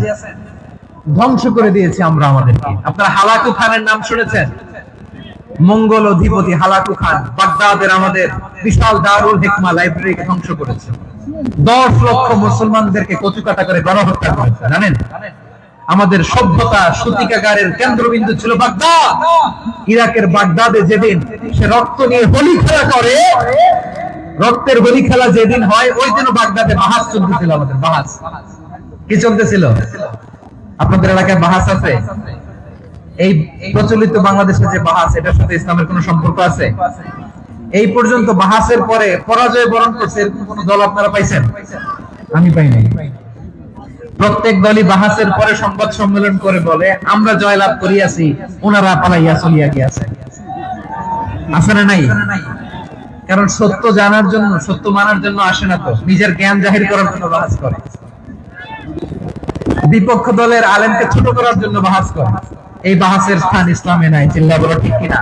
ধ্বংস করে দিয়েছি আমরা আমাদেরকে। আপনারা হালাকু খানের নাম শুনেছেন? মঙ্গল অধিপতি হালাকু খান বাগদাদের আমাদের বিশাল দারুল হিকমা লাইব্রেরিকে ধ্বংস করেছে। 10 লক্ষ মুসলমানদেরকে কচুকাটা করে গণহত্যা করেছে, জানেন? আমাদের সভ্যতা সূতিকাগারের কেন্দ্রবিন্দু ছিল বাগদাদ। ইরাকের বাগদাদে যেদিন সে রক্ত নিয়ে হোলি খেলা করে, রক্তের হোলি খেলা যেদিন হয় ওই দিনও বাগদাদে বাহাস চলতেছিল। আমাদের বাহাস কি চলতেছিল? আপনাদের এলাকায় বাহাস আছে? এই প্রচলিত বাংলাদেশের যে বাহাস, এটার সাথে ইসলামের কোন সম্পর্ক আছে? এই পর্যন্ত বাহাসের পরে পরাজয় বরণ করছে এরকম কোন দল আপনারা পাইছেন? আমি পাই নাই। প্রত্যেক দলই বাহাসের পরে সংবাদ সম্মেলন করে বলে আমরা জয়লাভ করিয়াছি, ওনারা পালাইয়া চলিয়া গিয়াছে। আছে না নাই? কারণ সত্য জানার জন্য, সত্য মানার জন্য আসে না, তো নিজের জ্ঞান জাহির করার জন্য বাহাস করে। বিপক্ষ দলের আলেমকে ছোট করার জন্য বাহাস করে। এই বাহাসের স্থান ইসলামে নাই। চিল্লা বলো ঠিক কিনা?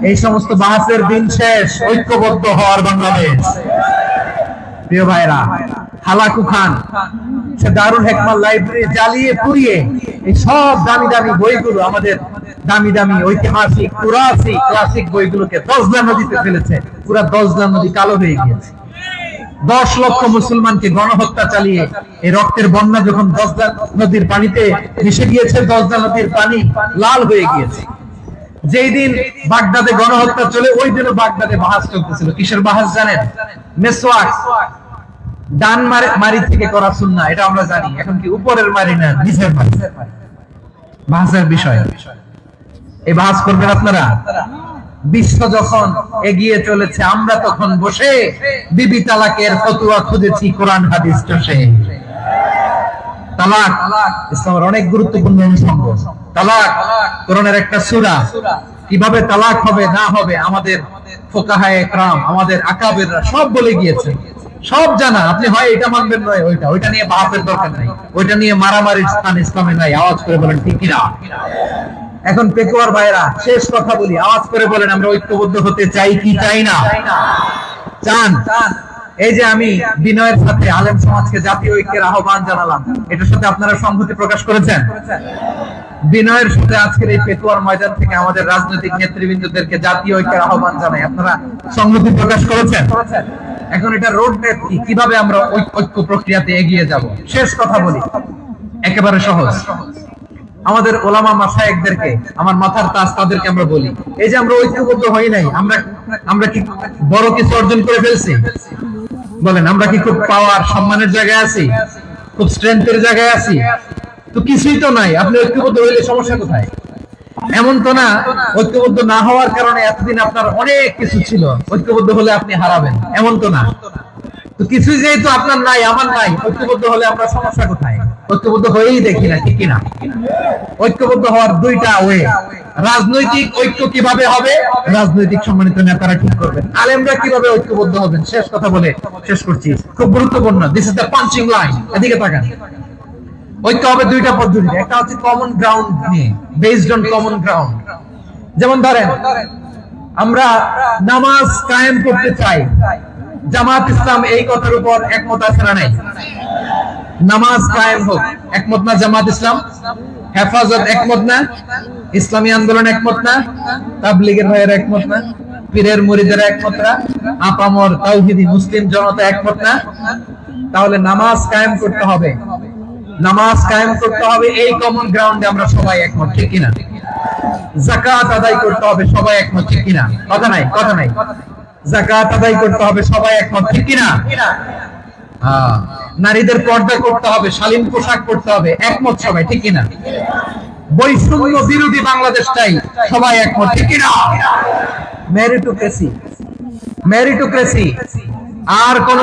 এই সমস্ত বাহাসের দিন শেষ। ঐক্যবদ্ধ হওয়ার বাংলাদেশ। প্রিয় ভাইরা, হালাকু খান সে দারুল হেকমা লাইব্রেরি জ্বালিয়ে পুড়িয়ে এই সব দামি দামি বইগুলো, আমাদের দামি দামি ঐতিহাসিক ক্লাসিক বইগুলোকে দজলা নদীতে ফেলেছে। পুরা দজলা নদী কালো হয়ে গিয়েছে। 10 লক্ষ মুসলমানকে গণহত্যা চালিয়ে এই রক্তের বন্যা যখন দজলা নদীর পানিতে মিশে গিয়েছে, দজলা নদীর পানি লাল হয়ে গিয়েছে। যেই দিন বাগদাদে গণহত্যা চলে ওই দিনও বাগদাদে বাহাস চলতেছিল। কিসের বাহাস জানেন? মেসওয়াক, ডান মারি থেকে করা সুন্নাহ, এটা আমরা জানি। এখন কি উপরের মারি না নিচের মারি? বাহাসের বিষয়। এই বাহাস করবেন আপনারা। বিশ্ব যখন এগিয়ে চলেছে, আমরা তখন বসে বিবি তালাকের ফতোয়া খুঁজেছি কোরআন হাদিস চষে। তালাক ইসলামের অনেক গুরুত্বপূর্ণ অনুষঙ্গ। তালাক কোরআনের একটা সূরা। কিভাবে তালাক হবে না হবে আমাদের ফুকাহায়ে ইকরাম, আমাদের আকাবেররা সব বলে গিয়েছে, সব জানা। আপনি হয় এটা মানবেন নয় ওইটা নিয়ে বাহাসের দরকার নাই, ওইটা নিয়ে মারামারির স্থান ইসলামে নাই। আওয়াজ করে বলেন ঠিক কিনা? এখন পেকুয়ার ভাইরা, শেষ কথা বলি, আওয়াজ করে বলেন আমরা ঐক্যবদ্ধ হতে চাই কি চাই না? চান? এই যে আমি বিনয়ের সাথে আলেম সমাজকে জাতীয় ঐক্যের আহ্বান জানালাম, এটার সাথে আপনারা সংহতি প্রকাশ করেছেন? বিনয়ের সাথে আজকের এই পেকুয়ার ময়দান থেকে আমাদের রাজনৈতিক নেতৃবৃন্দদেরকে জাতীয় ঐক্যের আহ্বান জানাই, আপনারা সংহতি প্রকাশ করেছেন? এখন এটা রোড ম্যাপ কি, কিভাবে আমরা ঐক্য প্রক্রিয়াতে এগিয়ে যাব? শেষ কথা বলি, একেবারে সহজ। আমাদের ওলামা মাশায়েখদেরকে, আমার মাথার তাজ, তাদেরকে আমরা বলি, এই যে আমরা ঐক্যবদ্ধ হই নাই, আমরা কি বড় কিছু অর্জন করে ফেলছি? বলেন, আমরা কি খুব পাওয়ার সম্মানের জায়গায় আছি? খুব স্ট্রেংথের জায়গায় আছি? তো কিছুই তো নাই। আপনি ঐক্যবদ্ধ হইলে সমস্যা কোথায়? এমন তো না ঐক্যবদ্ধ না হওয়ার কারণে এতদিন আপনার অনেক কিছু ছিল, ঐক্যবদ্ধ হলে আপনি হারাবেন, এমন তো না। তো কিছুই যেহেতু আপনার নাই, আমার নাই, ঐক্যবদ্ধ হলে আমরা সমস্যা কোথায়? ঐক্যবদ্ধ হয়েই দেখি না, ঠিক কিনা? ঐক্যবদ্ধ হওয়ার দুইটা ওয়ে। রাজনৈতিক ঐক্য কিভাবে হবে? রাজনৈতিক সম্মানিত নেতারা ঠিক করবেন। আলেমরা কিভাবে ঐক্যবদ্ধ হবেন? শেষ কথা বলে শেষ করছি, খুব গুরুত্বপূর্ণ। This is the punching line. এদিকে তাকান। ঐক্য হবে দুইটা পদ্ধতিতে। একটা হচ্ছে কমন গ্রাউন্ড নিয়ে, বেসড অন কমন গ্রাউন্ড। যেমন ধরেন, আমরা নামাজ কায়েম করতে চাই, জামাত ইসলাম এই কথার উপর একমত আছে না নাই? নামাজ কায়েম হোক, একমত না জামাত ইসলাম? হেফাজত একমত না? ইসলামী আন্দোলন একমত না? তাবলীগের ভাইয়েরা একমত না? পীরের মুরিদেরা একমত না? আপামর তাওহীদি মুসলিম জনতা একমত না? তাহলে নামাজ কায়েম করতে হবে। নামাজ কায়েম করতে হবে, এই কমন গ্রাউন্ডে আমরা সবাই একমত, ঠিক কিনা? যাকাত আদায় করতে হবে, সবাই একমত, ঠিক কিনা? কথা নাই, কথা নাই। যাকাত আদায় করতে হবে, সবাই একমত, ঠিক কিনা? নারীদের পর্দা করতে হবে, শালীন পোশাক পরতে হবে, একমত সবাই, ঠিক কিনা? বৈষম্য বিরোধী বাংলাদেশ চাই, সবাই একমত, ঠিক কিনা? Meritocracy, meritocracy. আর কোন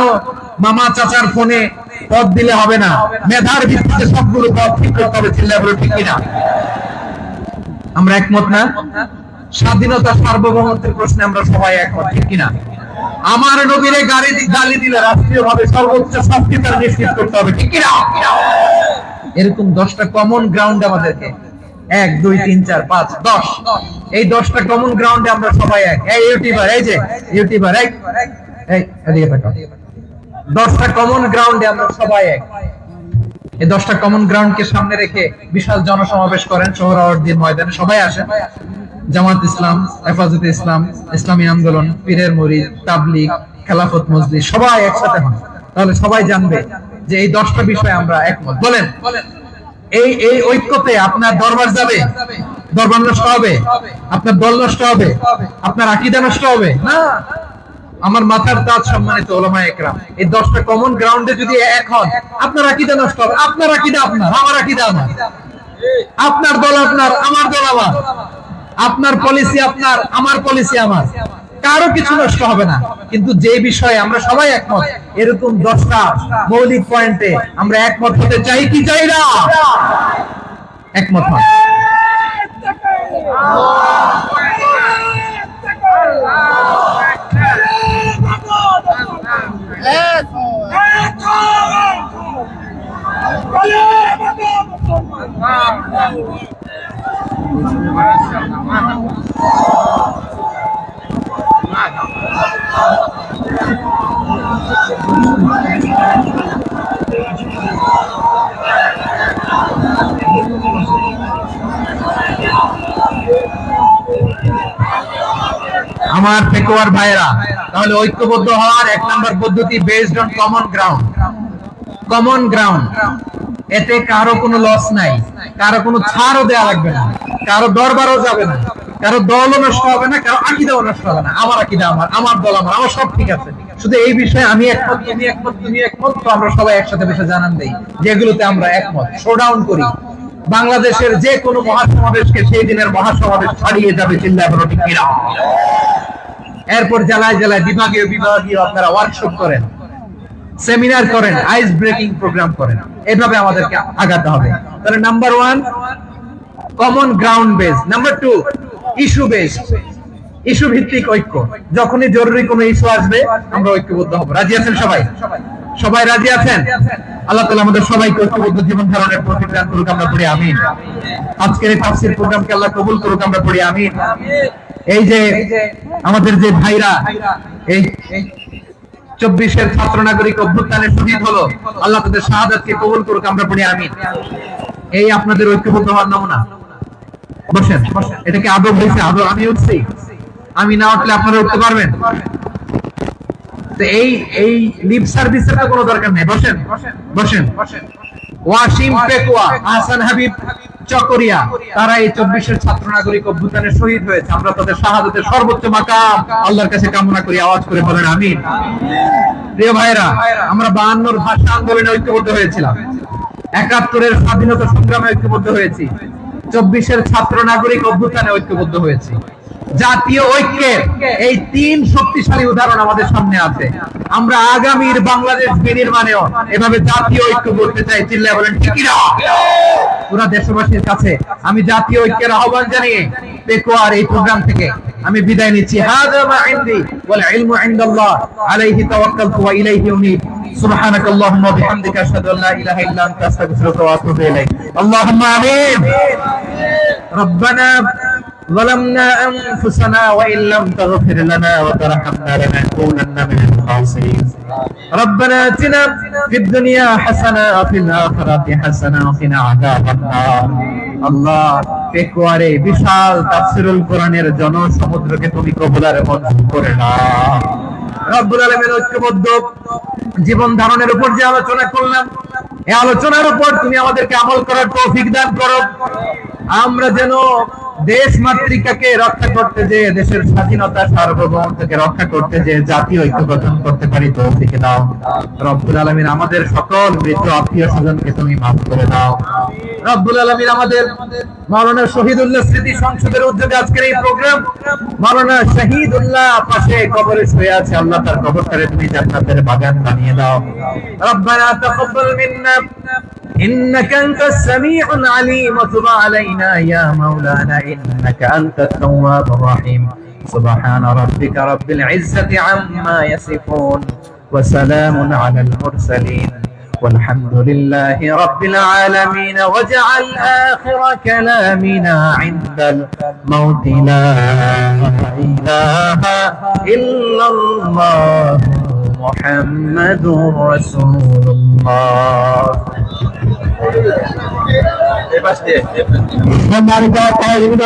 মামা চাচার ফোনে পদ দিলে হবে না, মেধার ভিত্তিতে সবগুলো পদ ঠিক করতে হবে, চিল্লায় বলো ঠিক কিনা? আমরা একমত না? স্বাধীনতা সার্বভৌমত্বের প্রশ্নে আমরা সবাই একমত, ঠিক কিনা? আমার নবীরে গালি দিলে রাষ্ট্রীয়ভাবে সর্বোচ্চ শাস্তি তার নিশ্চিত করতে হবে, ঠিক কিনা? এরকম 10টা কমন গ্রাউন্ড আমাদেরকে, 1 2 3 4 5 10, এই 10টা কমন গ্রাউন্ডে আমরা সবাই এক। এই ইউটিউবার, এই যে ইউটিউবার, এই এদিকে তাকাও। 10টা কমন গ্রাউন্ডে আমরা সবাই এক। এই 10টা কমন গ্রাউন্ডকে সামনে রেখে বিশাল জনসমাবেশ করেন সোহরাওয়ার্দীর ময়দানে, সবাই আসেন। জামাত ইসলাম, হেফাজতে ইসলাম, ইসলামী আন্দোলন, পীরের মুরিদ, তাবলীগ, খেলাফত মজলিস, সবাই একসাথে হন। তাহলে সবাই জানবে যে এই 10টা বিষয়ে আমরা একমত। বলেন, এই ঐক্যতে আপনার দরবার যাবে? দরবার নষ্ট হবে? আপনার দল নষ্ট হবে? আপনার আকীদা নষ্ট হবে? না, আমার মাথার তাজ সম্মানিত উলামায়ে কেরাম, এই 10টা কমন গ্রাউন্ডে যদি এক হন, আপনার আকীদা নষ্ট হবে। আপনার আকীদা আপনার, আমার আকীদা আমার, আপনার দল আপনার, আমার দল আমার, আপনার পলিসি আপনার, আমার পলিসি আমার, কারো কিছু নষ্ট হবে না। কিন্তু যে বিষয়ে আমরা সবাই একমত, এরকম 10টা মৌলিক পয়েন্টে আমরা একমত হতে চাই কি চাই না? একমত হন। আমার পেকুয়ার ভাইরা, তাহলে ঐক্যবদ্ধ হওয়ার 1 নম্বর পদ্ধতি based on common ground. Common ground, এতে কারো কোনো লস নাই, কারো কোনো ছাড়ও দেয়া লাগবে না, কারো দরবারও যাবে না, কারো দলও নষ্ট হবে না, কারো আকীদাও নষ্ট হবে না। আমার আকীদা আমার, আমার দল আমার, আমার সব ঠিক আছে। শুধু এই বিষয়ে আমি একমত, তুমি একমত, তুমি একমত, তো আমরা সবাই একসাথে বসে জানান দেই যেগুলোতে আমরা একমত, শোডাউন করি। বাংলাদেশের যে কোনো মহাসমাবেশকে সেই দিনের মহাসমাবেশ ছাড়িয়ে যাবে, চিল্লায় বলো ঠিক কিনা? এরপর জেলায় জেলায় বিভাগীয় বিভাগীয় আপনারা ওয়ার্কশপ করেন, সেমিনার করেন, আইস ব্রেকিং প্রোগ্রাম করেন। এভাবে আমাদেরকে আগাতে হবে। তাহলে number 1 common ground base, number 2 issue base, issue ভিত্তিক ঐক্য। যখনই জরুরি কোনো ইস্যু আসবে আমরা ঐক্যবদ্ধ হব। রাজি আছেন সবাই? সবাই রাজি আছেন? আল্লাহ তাআলা আমাদের সবাইকে ঐক্যবদ্ধ জীবন ধারণের তৌফিক দান করুক, আমরা পড়ি আমিন। আজকের এই তাফসীর প্রোগ্রামকে আল্লাহ কবুল করুক, আমরা পড়ি আমিন। এই যে আমাদের যে ভাইরা এই 24-এর ছাত্র নাগরিক অভ্যুত্থানে শহীদ হলো, আল্লাহ তাদের শাহাদাতকে কবুল করুক, আমরা পড়ি আমিন। এই আপনাদের ঐক্যবদ্ধ হওয়ার নমুনা। বসেন, এটা কি আদব হয়েছে? আদব আমি উঠছি, আমি না উঠলে আপনারা উঠতে পারবেন? তো এই লিপ সার্ভিসের তো কোনো দরকার নেই। বসেন বসেন। ওয়াসিম পেকুয়া, আহসান হাবিব চকরিয়া, তারা এই 24-এর ছাত্র নাগরিক অভ্যুত্থানে শহীদ হয়েছে। আমরা তাদের শাহাদাতের সর্বোচ্চ মাকাম আল্লাহর কাছে কামনা করি। আওয়াজ করে বলেন আমিন। প্রিয় ভাইরা, আমরা 52-র ভাষা আন্দোলনে ঐক্যবদ্ধ হয়েছিলাম, 71-এর স্বাধীনতা সংগ্রামে ঐক্যবদ্ধ হয়েছি, 24-এর ছাত্র নাগরিক অভ্যুত্থানে ঐক্যবদ্ধ হয়েছি। জাতীয় ঐক্যের এই 3 শক্তিশালী উদাহরণ আমাদের সামনে আছে। আমরা আগামীর বাংলাদেশ বিনির্মাণেও এভাবে জাতীয় ঐক্য করতে চাই, চিল্লায় বলেন ঠিক কি না? পুরো দেশবাসীর কাছে আমি জাতীয় ঐক্যের আহ্বান জানিয়ে পেকুয়ার এই প্রোগ্রাম থেকে আমি বিদায় নিচ্ছি। হাযা মা ইনদি ওয়াল ইলমু ইনদাল্লাহ, আলাইহি তাওয়াক্কালতু ওয়া ইলাইহি উনীব। সুবহানাকাল্লাহুম্মা ওয়া বিহামদিকা আশহাদু আল্লা ইলাহা ইল্লা আনতা আস্তাগফিরুকা ওয়া আতুবু ইলাইক। আল্লাহুম্মা আমিন। রব্বানা ظلمنا أنفسنا وإن لم تغفر لنا وترحمنا لنكونن من الخاسرين. ربنا آتنا في الدنيا حسنة وفي الآخرة حسنة وقنا عذاب النار. আল্লাহ, পেকুয়ারে বিশাল তাফসীরুল কোরআনের জনসমুদ্রকে তুমি কবুল আর মঞ্জুর করে নাও। রব্বুল আলামিন, ঐক্যবদ্ধ জীবন ধারণের উপর যে আলোচনা করলাম, এই আলোচনার উপর তুমি আমাদেরকে আমল করার তৌফিক দান করো। আমরা যেন দেশ মাতৃকাকে রক্ষা করতে যে, দেশের স্বাধীনতা সার্বভৌমত্বকে রক্ষা করতে যে জাতীয় ঐক্য গঠন করতে পারি, তৌফিক দাও। রব্বুল আলামিন, আমাদের সকল মৃত আত্মীয় স্বজনকে তুমি মাফ করে দাও। রব্বুল আলামিন, আমাদের মাওলানা শহীদুল্লাহ স্মৃতি সংসদের উদ্যোগে আজকের এই প্রোগ্রাম, মাওলানা শহীদুল্লাহ পাশে কবরে শুয়ে আছে, আল্লাহ তার কবরটারে তুমি জান্নাতের বাগান বানিয়ে দাও। রব্বানা তাকাব্বাল মিন্না إنك أنت السميع العليم وتب علينا يا مولانا إنك أنت التواب الرحيم. سبحان ربك رب العزة عما يصفون وسلام على المرسلين والحمد لله رب العالمين. واجعل آخر كلامنا عند الموت لا إله إلا الله محمد رسول الله.